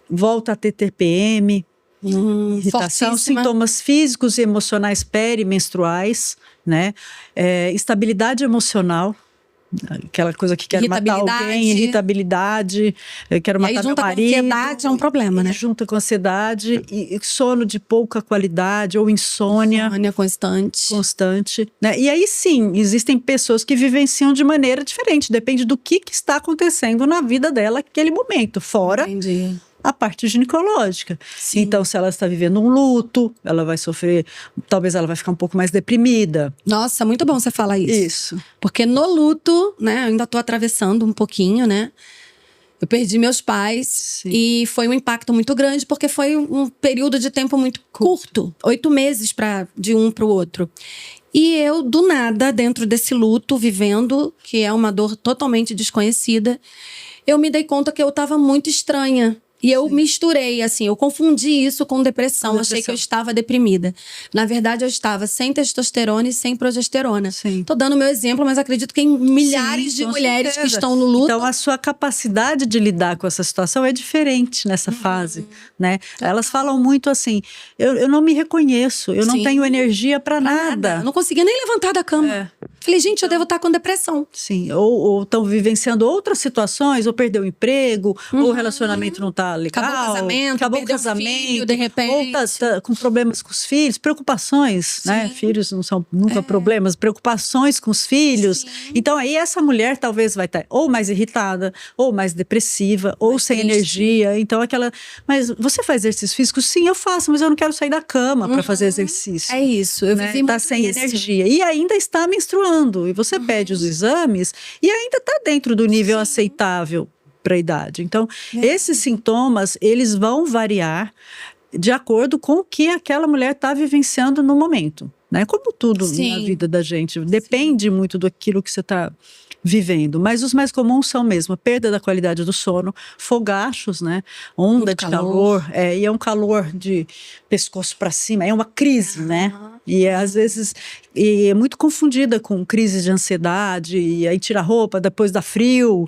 volta a ter TPM, irritação, sintomas físicos e emocionais perimenstruais, né? Estabilidade emocional. Aquela coisa que quer matar alguém, irritabilidade, quero matar meu marido. Com ansiedade é um problema, né? Junta com ansiedade e sono de pouca qualidade ou insônia. Insônia constante. Né? E aí sim, existem pessoas que vivenciam de maneira diferente, depende do que está acontecendo na vida dela naquele momento, fora a parte ginecológica. Sim. Então, se ela está vivendo um luto, ela vai sofrer, talvez ela vai ficar um pouco mais deprimida. Nossa, muito bom você falar isso. Isso. Porque no luto, né, eu ainda estou atravessando um pouquinho, né? Eu perdi meus pais e foi um impacto muito grande porque foi um período de tempo muito curto. 8 meses de um para o outro. E eu, do nada, dentro desse luto, vivendo, que é uma dor totalmente desconhecida, eu me dei conta que eu estava muito estranha. E eu misturei, assim, eu confundi isso com depressão. Achei que eu estava deprimida. Na verdade, eu estava sem testosterona e sem progesterona. Tô dando meu exemplo, mas acredito que em milhares de mulheres que estão no luto. Então, a sua capacidade de lidar com essa situação é diferente nessa fase, né? Elas falam muito assim, eu não me reconheço, eu não tenho energia para nada. Eu não conseguia nem levantar da cama. Falei, gente, eu devo estar com depressão. Sim, ou estão vivenciando outras situações, ou perdeu o emprego, ou o relacionamento não tá legal. Acabou o casamento, filho, de repente. Ou tá com problemas com os filhos, preocupações, né? Filhos não são nunca problemas, preocupações com os filhos. Então aí essa mulher talvez vai estar ou mais irritada, ou mais depressiva, ou sem energia. Então mas você faz exercício físico? Sim, eu faço, mas eu não quero sair da cama para fazer exercício. É isso, eu vivi muito tá sem isso. energia e ainda está menstruando. E você pede os exames e ainda está dentro do nível aceitável para a idade. Então, esses sintomas, eles vão variar de acordo com o que aquela mulher está vivenciando no momento. Né? Como tudo na vida da gente, depende muito daquilo que você está vivendo, mas os mais comuns são mesmo a perda da qualidade do sono, fogachos, né? Onda de calor, e é um calor de pescoço para cima, é uma crise, né? E às vezes é muito confundida com crises de ansiedade, e aí tira a roupa, depois dá frio,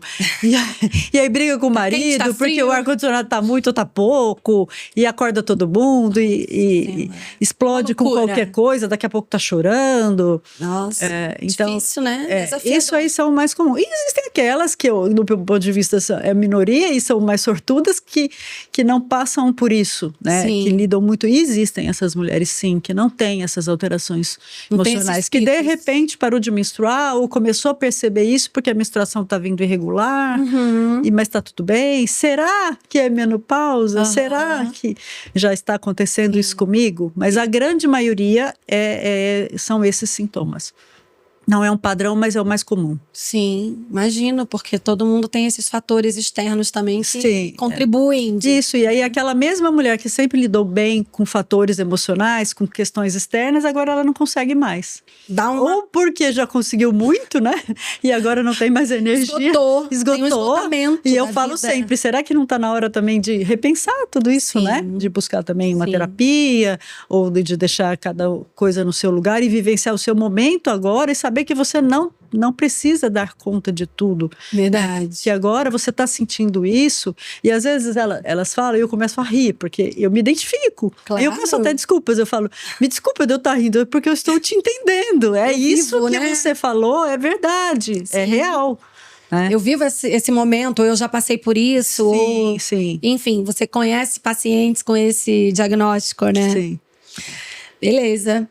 e aí briga com o marido, porque o ar-condicionado tá muito ou tá pouco, e acorda todo mundo, e explode com qualquer coisa, daqui a pouco tá chorando. Nossa, então, difícil, né? Isso aí são mais comuns. E existem aquelas que, no meu ponto de vista, é minoria e são mais sortudas que não passam por isso, né? Que lidam muito. E existem essas mulheres, sim, que não têm essas alterações emocionais, que de repente parou de menstruar ou começou a perceber isso porque a menstruação está vindo irregular, mas está tudo bem. Será que é menopausa? Será que já está acontecendo isso comigo? Mas a grande maioria são esses sintomas. Não é um padrão, mas é o mais comum. Sim, imagino, porque todo mundo tem esses fatores externos também que Sim, contribuem. Isso, e aí aquela mesma mulher que sempre lidou bem com fatores emocionais, com questões externas, agora ela não consegue mais. Ou porque já conseguiu muito, né? E agora não tem mais energia. Esgotou. Tem um esgotamento e eu da falo vida. sempre, será que não está na hora também de repensar tudo isso, Sim. né? De buscar também uma Sim. terapia, ou de deixar cada coisa no seu lugar e vivenciar o seu momento agora e saber que você não precisa dar conta de tudo. Verdade. Que agora você está sentindo isso, e às vezes elas falam e eu começo a rir, porque eu me identifico. Claro. E eu peço até desculpas, eu falo, me desculpa de eu estar rindo, porque eu estou te entendendo. É isso que você falou, é verdade, é real. Eu vivo esse momento, eu já passei por isso. Sim. Enfim, você conhece pacientes com esse diagnóstico, né? Sim. Beleza.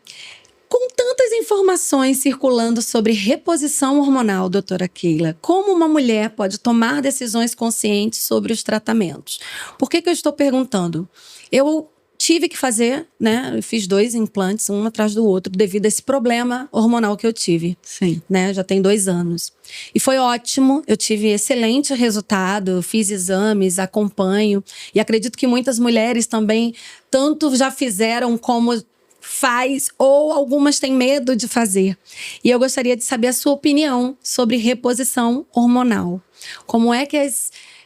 Com tantas informações circulando sobre reposição hormonal, doutora Keila, como uma mulher pode tomar decisões conscientes sobre os tratamentos? Por que eu estou perguntando? Eu tive que fazer, né? Eu fiz 2 implantes, um atrás do outro, devido a esse problema hormonal que eu tive. Sim. Né? Já tem 2 anos. E foi ótimo, eu tive excelente resultado, fiz exames, acompanho. E acredito que muitas mulheres também, tanto já fizeram como faz, ou algumas têm medo de fazer. E eu gostaria de saber a sua opinião sobre reposição hormonal. Como é que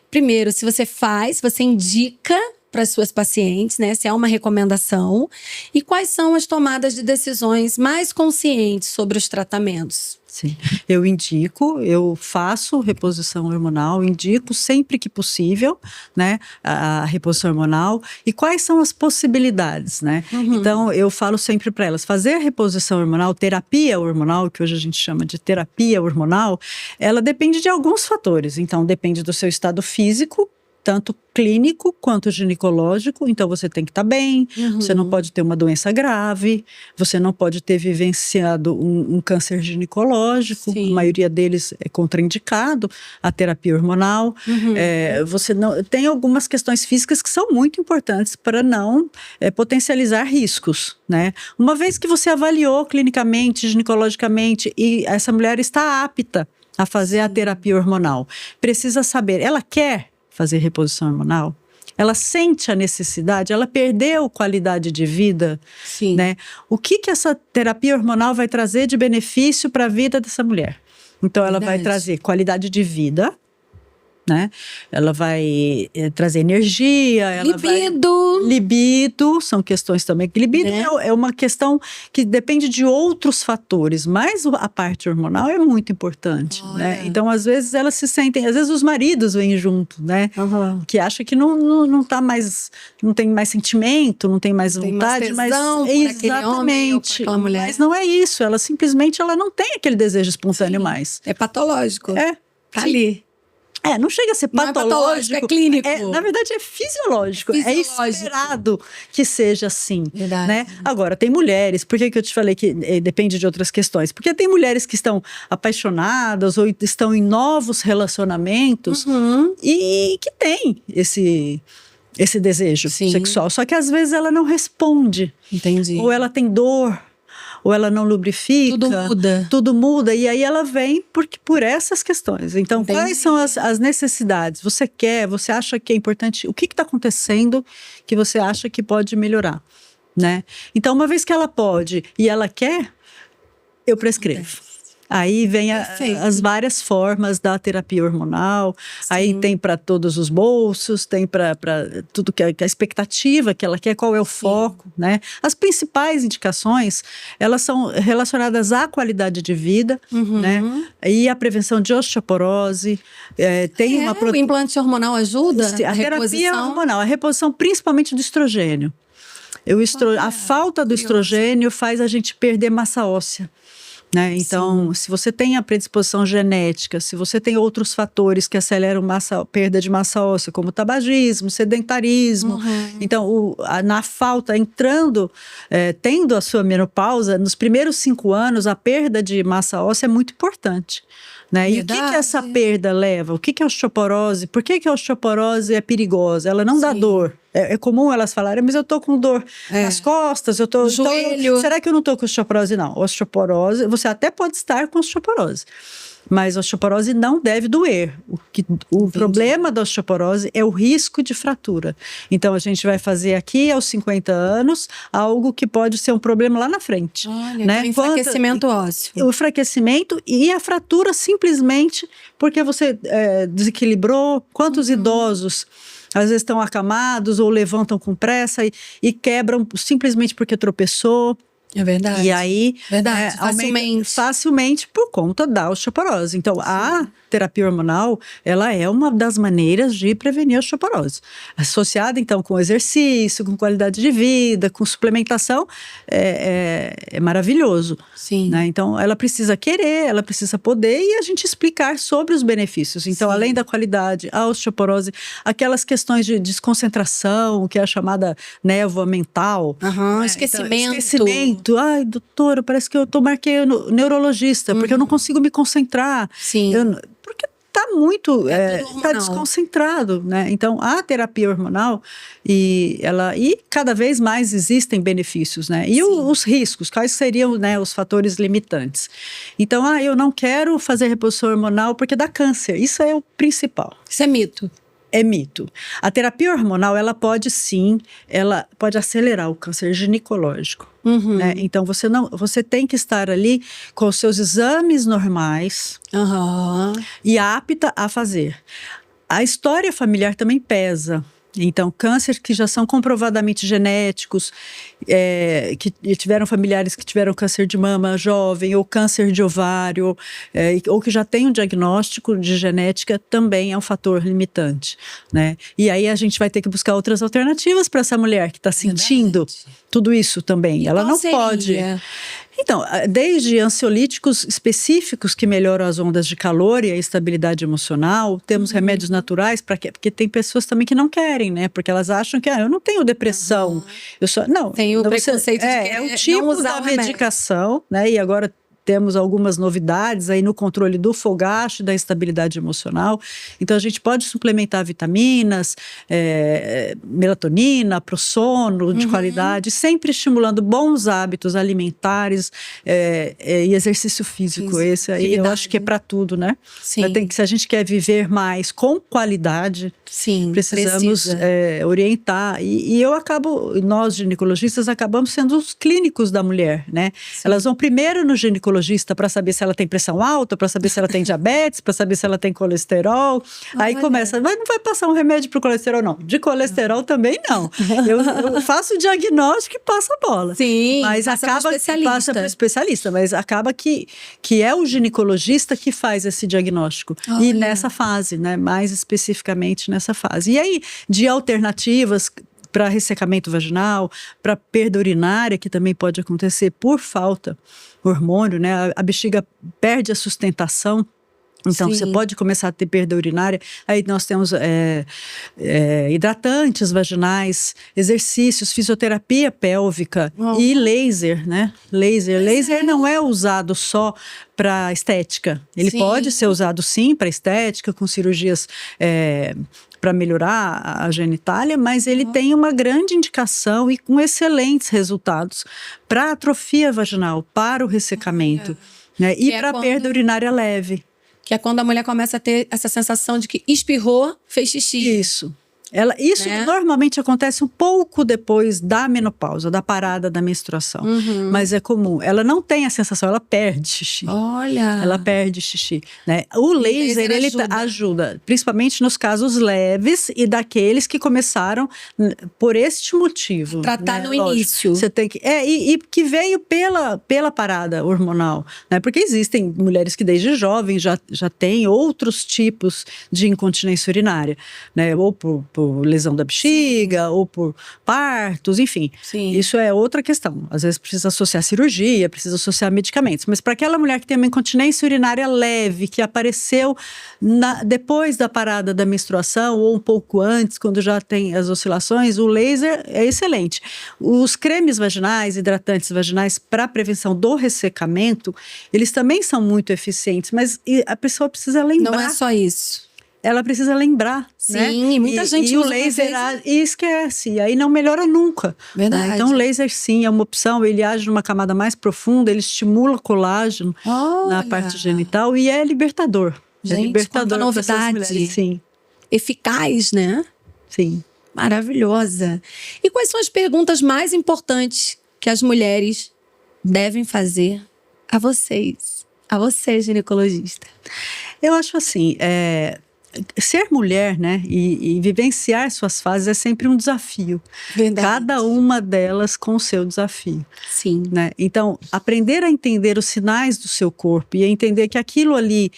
primeiro, se você faz, se você indica para as suas pacientes, né? Se é uma recomendação. E quais são as tomadas de decisões mais conscientes sobre os tratamentos? Sim, eu indico, eu faço reposição hormonal, indico sempre que possível, né, a reposição hormonal. E quais são as possibilidades, né? Então, eu falo sempre para elas, fazer a reposição hormonal, terapia hormonal, que hoje a gente chama de terapia hormonal, ela depende de alguns fatores. Então, depende do seu estado físico, tanto clínico quanto ginecológico, então você tem que estar bem, você não pode ter uma doença grave, você não pode ter vivenciado um câncer ginecológico, a maioria deles é contraindicado, a terapia hormonal. Você não tem algumas questões físicas que são muito importantes para não potencializar riscos, né? Uma vez que você avaliou clinicamente, ginecologicamente, e essa mulher está apta a fazer a terapia hormonal, precisa saber, ela quer fazer reposição hormonal? Ela sente a necessidade? Ela perdeu qualidade de vida? Sim. Né? O que essa terapia hormonal vai trazer de benefício para a vida dessa mulher? Então, ela vai trazer qualidade de vida, né? Ela vai trazer energia, ela libido, são questões também. Libido é uma questão que depende de outros fatores, mas a parte hormonal é muito importante, né? Então, às vezes elas se sentem, às vezes os maridos vêm junto, né? Que acham que não tá mais, não tem mais sentimento, não tem mais vontade, mas exatamente, mas não é isso. Ela simplesmente não tem aquele desejo espontâneo mais. É patológico. Tá ali. Não chega a ser patológico, é clínico. Na verdade, é fisiológico. É esperado que seja assim. Verdade. Né? Agora, tem mulheres, por que eu te falei que depende de outras questões? Porque tem mulheres que estão apaixonadas ou estão em novos relacionamentos e que têm esse desejo sexual. Só que às vezes ela não responde. Entendi. Ou ela tem dor. Ou ela não lubrifica. Tudo muda. E aí ela vem por essas questões. Então, quais são as necessidades? Você acha que é importante? O que está acontecendo que você acha que pode melhorar? Né? Então, uma vez que ela pode e ela quer, eu prescrevo. Aí vem as várias formas da terapia hormonal. Aí tem para todos os bolsos, tem para tudo que a expectativa que ela quer, qual é o foco, né? As principais indicações, elas são relacionadas à qualidade de vida, né? E a prevenção de osteoporose. O implante hormonal ajuda? A terapia hormonal, a reposição principalmente do estrogênio. A falta do estrogênio faz a gente perder massa óssea. Né? Então, se você tem a predisposição genética, se você tem outros fatores que aceleram perda de massa óssea, como tabagismo, sedentarismo, então na falta, tendo a sua menopausa, nos primeiros 5 anos, a perda de massa óssea é muito importante. Né? E o que essa perda leva? O que é a osteoporose? Por que a osteoporose é perigosa? Ela não dá dor. É comum elas falarem, mas eu tô com dor nas costas, eu tô... joelho. Então, será que eu não tô com osteoporose? Não. Osteoporose, você até pode estar com osteoporose. Mas a osteoporose não deve doer. O problema da osteoporose é o risco de fratura. Então, a gente vai fazer aqui, aos 50 anos, algo que pode ser um problema lá na frente. Olha, né? O enfraquecimento ósseo. O enfraquecimento e a fratura simplesmente porque você desequilibrou. Quantos idosos às vezes estão acamados ou levantam com pressa e quebram simplesmente porque tropeçou. É verdade. E aí, facilmente por conta da osteoporose. Então, a terapia hormonal, ela é uma das maneiras de prevenir a osteoporose. Associada, então, com exercício, com qualidade de vida, com suplementação, é maravilhoso. Sim. Né? Então, ela precisa querer, ela precisa poder e a gente explicar sobre os benefícios. Então, além da qualidade, a osteoporose, aquelas questões de desconcentração, que é a chamada névoa mental. Esquecimento. Então, esquecimento. Ai, doutora, parece que eu marquei o neurologista, porque eu não consigo me concentrar. Sim. Porque tá muito tá desconcentrado, né? Então, a terapia hormonal e cada vez mais existem benefícios, né? E os riscos, quais seriam, né, os fatores limitantes? Então, eu não quero fazer reposição hormonal porque dá câncer. Isso é o principal. Isso é mito. É mito. A terapia hormonal, ela pode acelerar o câncer ginecológico. Né? Então, você tem que estar ali com os seus exames normais e apta a fazer. A história familiar também pesa. Então, câncer que já são comprovadamente genéticos, que tiveram familiares que tiveram câncer de mama jovem, ou câncer de ovário, ou que já tem um diagnóstico de genética, também é um fator limitante, né? E aí a gente vai ter que buscar outras alternativas para essa mulher que está sentindo tudo isso também. Ela não pode... Então, desde ansiolíticos específicos que melhoram as ondas de calor e a estabilidade emocional, temos remédios naturais, porque tem pessoas também que não querem, né? Porque elas acham que eu não tenho depressão. Tem o preconceito de que é o tipo não usar da medicação, né? E agora temos algumas novidades aí no controle do fogacho, da estabilidade emocional. Então, a gente pode suplementar vitaminas, melatonina, pro sono de qualidade, sempre estimulando bons hábitos alimentares e exercício físico. Esse aí eu acho que é para tudo, né? Sim. Se a gente quer viver mais com qualidade, precisamos orientar. E nós ginecologistas acabamos sendo os clínicos da mulher, né? Elas vão primeiro no ginecologista para saber se ela tem pressão alta, para saber se ela tem diabetes, para saber se ela tem colesterol. Aí começa, mas não vai passar um remédio para o colesterol, não. De colesterol também não. Eu faço o diagnóstico e passo a bola. Sim, mas passa para o especialista. Mas acaba que é o ginecologista que faz esse diagnóstico. E nessa fase, né? Mais especificamente nessa fase. E aí, de alternativas para ressecamento vaginal, para perda urinária, que também pode acontecer por falta de hormônio, né? A bexiga perde a sustentação. Então, você pode começar a ter perda urinária. Aí nós temos hidratantes vaginais, exercícios, fisioterapia pélvica e laser, né? Laser não é usado só para estética. Ele pode ser usado sim para estética, com cirurgias para melhorar a genitália, mas ele tem uma grande indicação e com excelentes resultados para atrofia vaginal, para o ressecamento, né? E para perda urinária leve. Que é quando a mulher começa a ter essa sensação de que espirrou, fez xixi. Isso. Isso normalmente acontece um pouco depois da menopausa, da parada da menstruação. Mas é comum. Ela não tem a sensação, ela perde xixi. Olha! Ela perde xixi, né? O laser, ele ajuda, principalmente nos casos leves e daqueles que começaram por este motivo. Tratar né? no início. Você tem que... e que veio pela parada hormonal, né? Porque existem mulheres que desde jovem já têm outros tipos de incontinência urinária, né? Ou por lesão da bexiga, ou por partos, enfim. Isso é outra questão. Às vezes precisa associar cirurgia, precisa associar medicamentos. Mas para aquela mulher que tem uma incontinência urinária leve, que apareceu depois da parada da menstruação, ou um pouco antes, quando já tem as oscilações, o laser é excelente. Os cremes vaginais, hidratantes vaginais para prevenção do ressecamento, eles também são muito eficientes, mas a pessoa precisa lembrar. Não é só isso. ela precisa lembrar, Sim, né? e muita gente e o usa laser uma vez, e esquece, e aí não melhora nunca. Verdade. Né? Então o laser sim é uma opção, ele age numa camada mais profunda, ele estimula colágeno na parte genital e é libertador. Gente, é libertador quanta novidade. mulheres, sim. Eficaz, né? Sim. Maravilhosa. E quais são as perguntas mais importantes que as mulheres devem fazer a vocês? A você, ginecologista. Eu acho assim, ser mulher, né, e vivenciar suas fases é sempre um desafio. Verdade. Cada uma delas com o seu desafio. Sim. Né? Então, aprender a entender os sinais do seu corpo e a entender que aquilo ali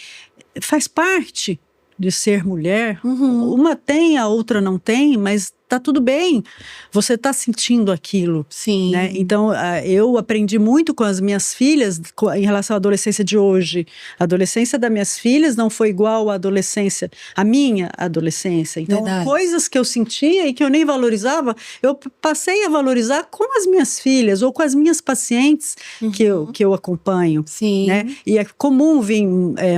faz parte de ser mulher. Uma tem, a outra não tem, mas tá tudo bem. Você tá sentindo aquilo. Sim. Né? Então, eu aprendi muito com as minhas filhas em relação à adolescência de hoje. A adolescência das minhas filhas não foi igual à adolescência, à minha adolescência. Então, Verdade. coisas que eu sentia e que eu nem valorizava, eu passei a valorizar com as minhas filhas ou com as minhas pacientes que eu acompanho. Sim. Né? E é comum vir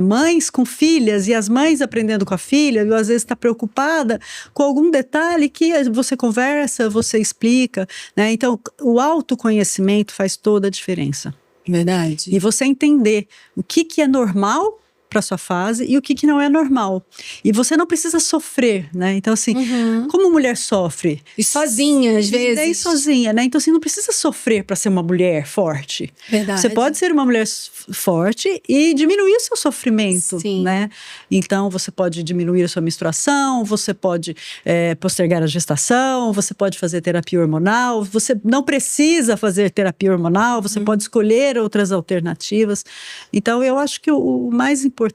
mães com filhas e as mães aprendendo com a filha, e às vezes está preocupada com algum detalhe que você conversa, você explica, né? Então, o autoconhecimento faz toda a diferença. Verdade. E você entender o que é normal para sua fase e o que não é normal. E você não precisa sofrer, né? Então, assim, como mulher sofre? E sozinha, às vezes. E daí sozinha, né? Então, assim, não precisa sofrer para ser uma mulher forte. Verdade. Você pode ser uma mulher forte e diminuir o seu sofrimento, Sim. né? Então, você pode diminuir a sua menstruação, você pode postergar a gestação, você pode fazer terapia hormonal, você não precisa fazer terapia hormonal, você pode escolher outras alternativas. Então, eu acho que o mais importante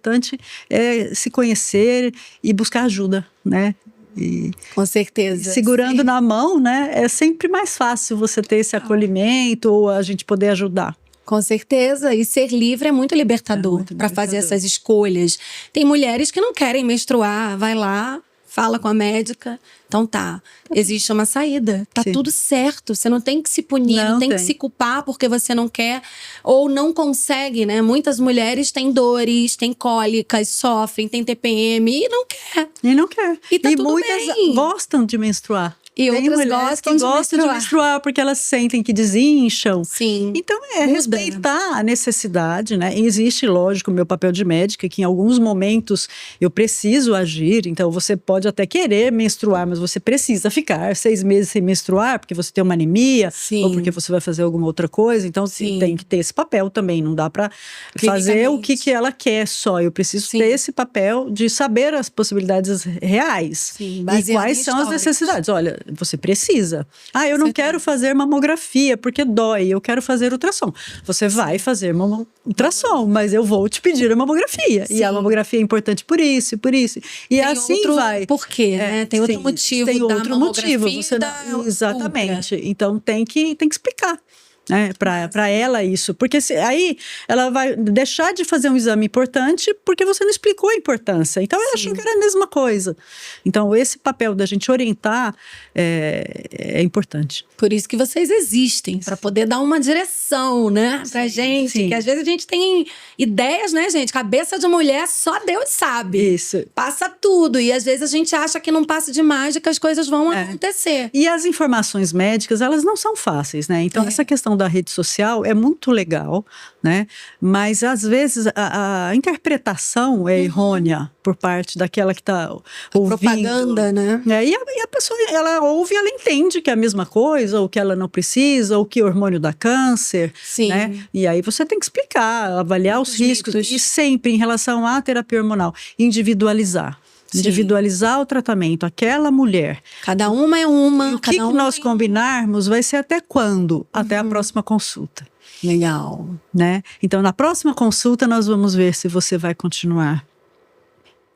é se conhecer e buscar ajuda, né? E com certeza. Segurando na mão, né? É sempre mais fácil você ter esse acolhimento ou a gente poder ajudar. Com certeza. E ser livre é muito libertador para fazer essas escolhas. Tem mulheres que não querem menstruar, vai lá, fala com a médica. Então tá, existe uma saída. Tá Sim. tudo certo. Você não tem que se punir, não tem que se culpar porque você não quer ou não consegue, né? Muitas mulheres têm dores, têm cólicas, sofrem, têm TPM e não quer. E não quer. E tá tudo muitas bem. gostam de menstruar. E tem outras gostam de menstruar porque elas sentem que desincham. Sim. Então respeitar a necessidade, né? E existe, lógico, o meu papel de médica, que em alguns momentos eu preciso agir. Então você pode até querer menstruar, mas você precisa ficar 6 meses sem menstruar porque você tem uma anemia. Sim. Ou porque você vai fazer alguma outra coisa. Então tem que ter esse papel também. Não dá para fazer o que ela quer só. Eu preciso ter esse papel de saber as possibilidades reais. Sim, e quais são as necessidades. Olha, você precisa. Eu não quero fazer mamografia porque dói, eu quero fazer ultrassom. Você vai fazer ultrassom, mas eu vou te pedir a mamografia. Sim. E a mamografia é importante por isso, por isso. E tem assim outro vai. Por quê, né? Tem outro motivo. Tem outro motivo. Você exatamente. Então tem que explicar. Né, para ela isso, porque aí ela vai deixar de fazer um exame importante porque você não explicou a importância, então ela achou que era a mesma coisa. Então esse papel da gente orientar é importante. Por isso que vocês existem, para poder dar uma direção, né, pra gente, que às vezes a gente tem ideias, né, gente, cabeça de mulher só Deus sabe. Isso. Passa tudo, e às vezes a gente acha que não passa de mágica, as coisas vão acontecer. E as informações médicas, elas não são fáceis, né, então essa questão da rede social é muito legal, né? Mas às vezes a interpretação é errônea por parte daquela que está ouvindo. Propaganda, né? E a pessoa, ela ouve e ela entende que é a mesma coisa, ou que ela não precisa, ou que o hormônio dá câncer. Sim. Né? E aí você tem que explicar, avaliar os riscos. E sempre em relação à terapia hormonal, individualizar. Individualizar o tratamento, aquela mulher. Cada uma é uma. E o que nós combinarmos vai ser até quando? Até a próxima consulta. Legal. Né? Então, na próxima consulta, nós vamos ver se você vai continuar.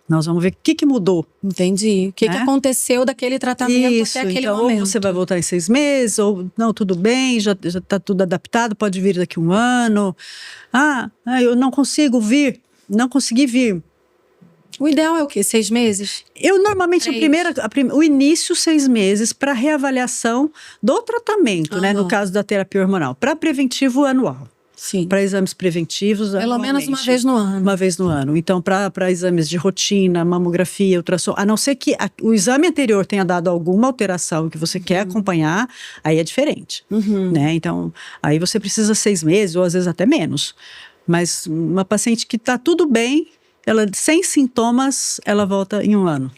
Nós vamos ver o que mudou. Entendi. O que aconteceu daquele tratamento até aquele momento. Ou você vai voltar em 6 meses, ou não, tudo bem, já está tudo adaptado, pode vir daqui 1 ano. Eu não consigo vir, não consegui vir. O ideal é o quê? 6 meses? Eu normalmente o início 6 meses para reavaliação do tratamento, né? No caso da terapia hormonal, para preventivo anual. Sim. Para exames preventivos, Pelo menos uma vez no ano. Uma vez no ano. Então, para exames de rotina, mamografia, ultrassom, a não ser que o exame anterior tenha dado alguma alteração que você quer acompanhar, aí é diferente, né? Então, aí você precisa 6 meses ou às vezes até menos. Mas uma paciente que está tudo bem, ela sem sintomas, ela volta em 1 ano.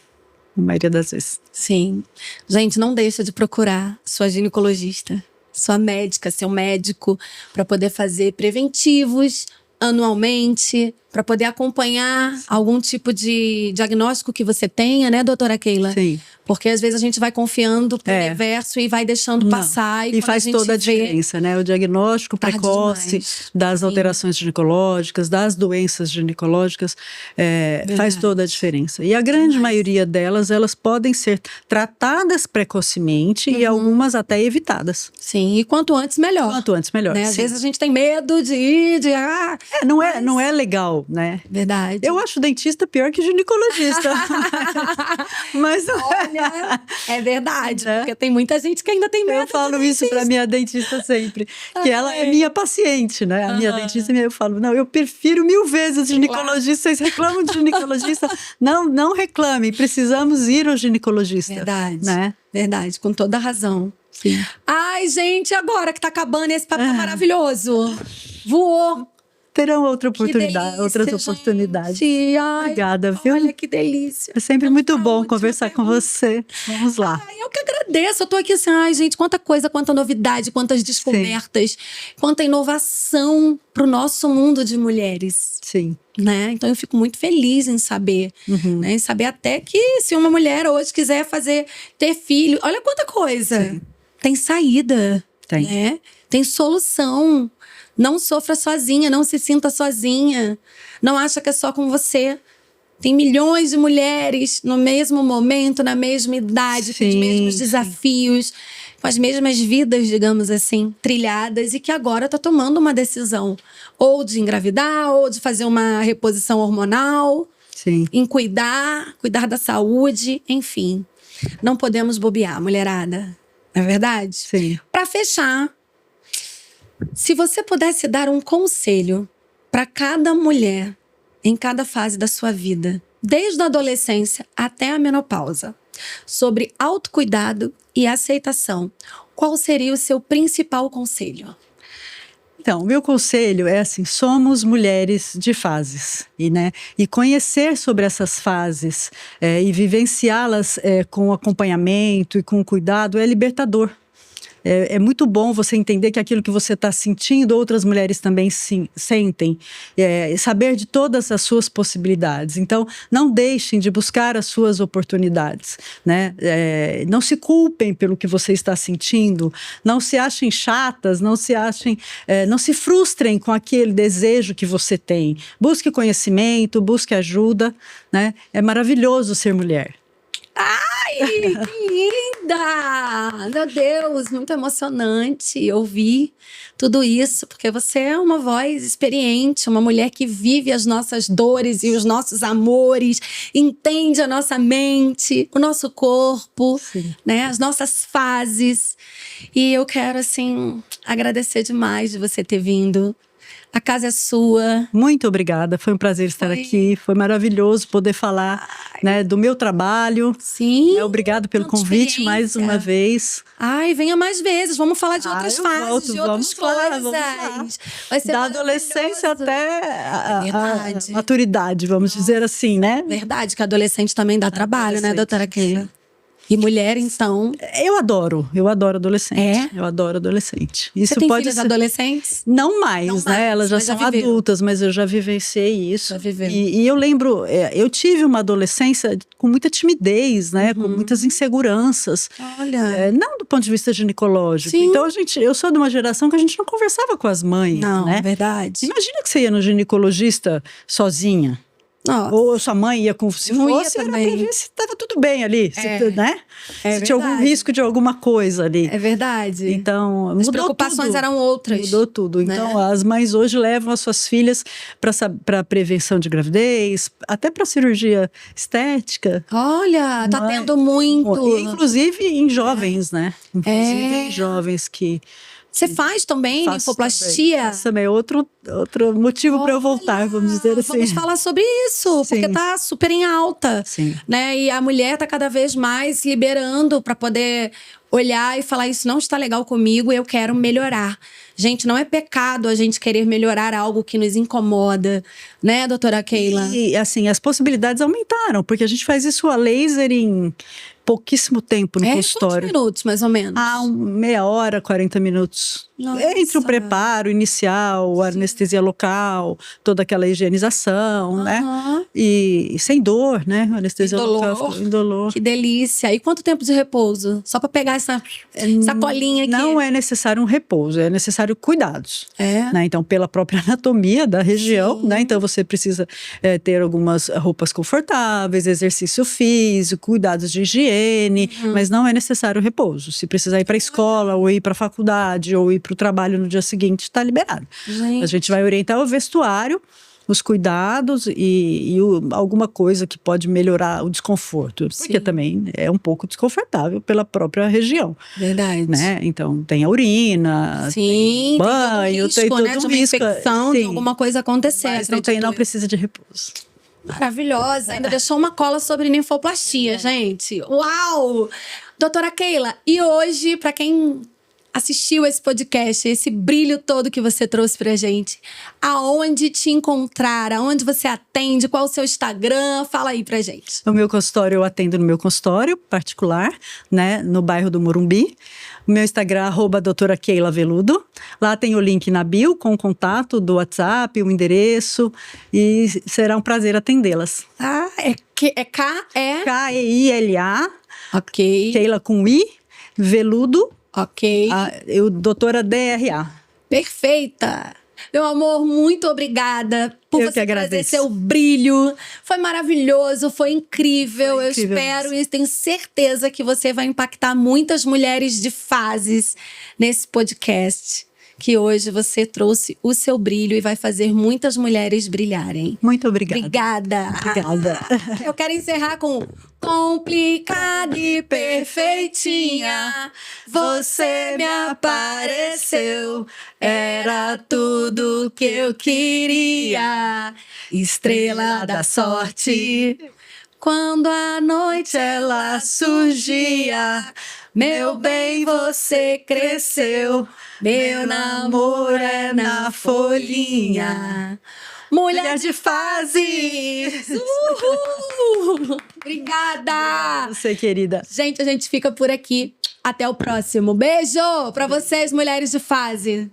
Na maioria das vezes. Sim. Gente, não deixa de procurar sua ginecologista, sua médica, seu médico, para poder fazer preventivos anualmente, para poder acompanhar algum tipo de diagnóstico que você tenha, né, doutora Keila? Sim. Porque às vezes a gente vai confiando pro universo e vai deixando passar. E faz toda a diferença, né? O diagnóstico precoce das alterações ginecológicas, das doenças ginecológicas, faz toda a diferença. E a grande maioria delas, elas podem ser tratadas precocemente e algumas até evitadas. Sim, e quanto antes, melhor. Quanto antes, melhor. Né? Às vezes a gente tem medo de ir, não é legal, né? Verdade. Eu acho dentista pior que ginecologista. Mas olha, é verdade, porque tem muita gente que ainda tem medo. Eu falo isso para minha dentista sempre, que ela é minha paciente, né? A minha dentista, eu falo, não, eu prefiro 1000 vezes ginecologista. Vocês reclamam de ginecologista? Não reclamem, precisamos ir ao ginecologista. Verdade, né? Verdade, com toda razão. Sim. Ai, gente, agora que tá acabando esse papo maravilhoso. Voou. Terão outras oportunidades. Ai, obrigada, viu? Olha que delícia. É sempre muito bom conversar com você. Vamos lá. Ai, eu que agradeço. Eu tô aqui assim, ai, gente, quanta coisa, quanta novidade, quantas descobertas, quanta inovação pro nosso mundo de mulheres. Sim. Né? Então eu fico muito feliz em saber, né? Em saber até que se uma mulher hoje quiser ter filho, olha quanta coisa. Sim. Tem saída, tem. Né? Tem solução. Não sofra sozinha, não se sinta sozinha. Não acha que é só com você. Tem milhões de mulheres no mesmo momento, na mesma idade, com os mesmos desafios, com as mesmas vidas, digamos assim, trilhadas, e que agora está tomando uma decisão ou de engravidar, ou de fazer uma reposição hormonal, em cuidar da saúde, enfim. Não podemos bobear, mulherada. Não é verdade? Sim. Para fechar, se você pudesse dar um conselho para cada mulher em cada fase da sua vida, desde a adolescência até a menopausa, sobre autocuidado e aceitação, qual seria o seu principal conselho? Então, o meu conselho é assim, somos mulheres de fases, e conhecer sobre essas fases e vivenciá-las com acompanhamento e com cuidado é libertador. É muito bom você entender que aquilo que você está sentindo, outras mulheres também sentem. Saber de todas as suas possibilidades. Então, não deixem de buscar as suas oportunidades. Né? Não se culpem pelo que você está sentindo. Não se achem chatas, não se frustrem com aquele desejo que você tem. Busque conhecimento, busque ajuda. Né? É maravilhoso ser mulher. Ai, que linda! Meu Deus, muito emocionante ouvir tudo isso, porque você é uma voz experiente, uma mulher que vive as nossas dores e os nossos amores, entende a nossa mente, o nosso corpo, né, as nossas fases. E eu quero, assim, agradecer demais de você ter vindo. A casa é sua. Muito obrigada, foi um prazer estar aqui. Foi maravilhoso poder falar do meu trabalho. Sim. Obrigado pelo convite mais uma vez. Ai, venha mais vezes. Vamos falar de outras fases, de outras coisas. Vamos lá. Vai ser da adolescência até a maturidade, vamos dizer assim, né? Verdade, que adolescente também dá trabalho, né, doutora Keila? E mulher, então... Eu adoro adolescente. Eu adoro adolescente. Isso você tem filhas adolescentes? Não mais, né? Elas já são adultas, mas eu já vivenciei isso. Já viveu. E eu lembro, eu tive uma adolescência com muita timidez, né? Com muitas inseguranças. Olha. Não do ponto de vista ginecológico. Sim. Então, eu sou de uma geração que a gente não conversava com as mães, não, né? Verdade. Imagina que você ia no ginecologista sozinha. Nossa. Ou sua mãe ia com... Se fosse, era pra ver se estava tudo bem ali, né? Se tinha algum risco de alguma coisa ali. É verdade. Então, as preocupações eram outras. Mudou tudo. Então, as mães hoje levam as suas filhas para prevenção de gravidez, até para cirurgia estética. Olha, tá tendo muito. Inclusive em jovens, né? Inclusive em jovens que Você faz também Faço linfoplastia? Faço também. Outro motivo para eu voltar, vamos dizer assim. Vamos falar sobre isso, Sim. porque tá super em alta. Sim. Né? E a mulher tá cada vez mais se liberando para poder olhar e falar: isso não está legal comigo, eu quero melhorar. Gente, não é pecado a gente querer melhorar algo que nos incomoda, né, doutora Keila? E assim, as possibilidades aumentaram, porque a gente faz isso a laser em pouquíssimo tempo no consultório. Quantos minutos, mais ou menos? Meia hora, 40 minutos. Nossa. Entre o preparo inicial, a anestesia local, toda aquela higienização, né? E sem dor, né? Anestesia local, indolor. Que delícia. E quanto tempo de repouso? Só para pegar essa colinha aqui. Não é necessário um repouso, é necessário cuidados. É. Né? Então, pela própria anatomia da região, né? Então você precisa ter algumas roupas confortáveis, exercício físico, cuidados de higiene, mas não é necessário repouso. Se precisar ir para a escola, ou ir para a faculdade, ou ir para o trabalho no dia seguinte, está liberado. Gente. A gente vai orientar o vestuário, os cuidados e alguma coisa que pode melhorar o desconforto. Porque também é um pouco desconfortável pela própria região. Verdade. Né? Então, tem a urina, tem banho, tem todo né? De uma infecção, de alguma coisa acontecer. Mas não precisa de repouso. Maravilhosa. Ainda deixou uma cola sobre linfoplastia, gente. Uau! Doutora Keila, e hoje, para quem assistiu esse podcast, esse brilho todo que você trouxe pra gente, aonde te encontrar, aonde você atende, qual o seu Instagram? Fala aí pra gente. No meu consultório, eu atendo no meu consultório particular, né, no bairro do Morumbi. O meu Instagram, @doutora Keila Veludo. Lá tem o link na bio com o contato do WhatsApp, o endereço, e será um prazer atendê-las. Ah, é K-E... Keila. Ok. Keila com I, Veludo. Ok. Eu, doutora DRA. Perfeita! Meu amor, muito obrigada por você trazer seu brilho. Foi maravilhoso, foi incrível. Eu espero e tenho certeza que você vai impactar muitas mulheres de fases nesse podcast. Que hoje você trouxe o seu brilho e vai fazer muitas mulheres brilharem. Muito obrigada. Obrigada. Eu quero encerrar com complicada e perfeitinha. Você me apareceu, era tudo que eu queria. Estrela da sorte. Quando a noite ela surgia, meu bem, você cresceu. Meu namoro é na folhinha. Mulher de fases! Uhul! Obrigada! Você, querida. Gente, a gente fica por aqui. Até o próximo. Beijo pra vocês, mulheres de fase!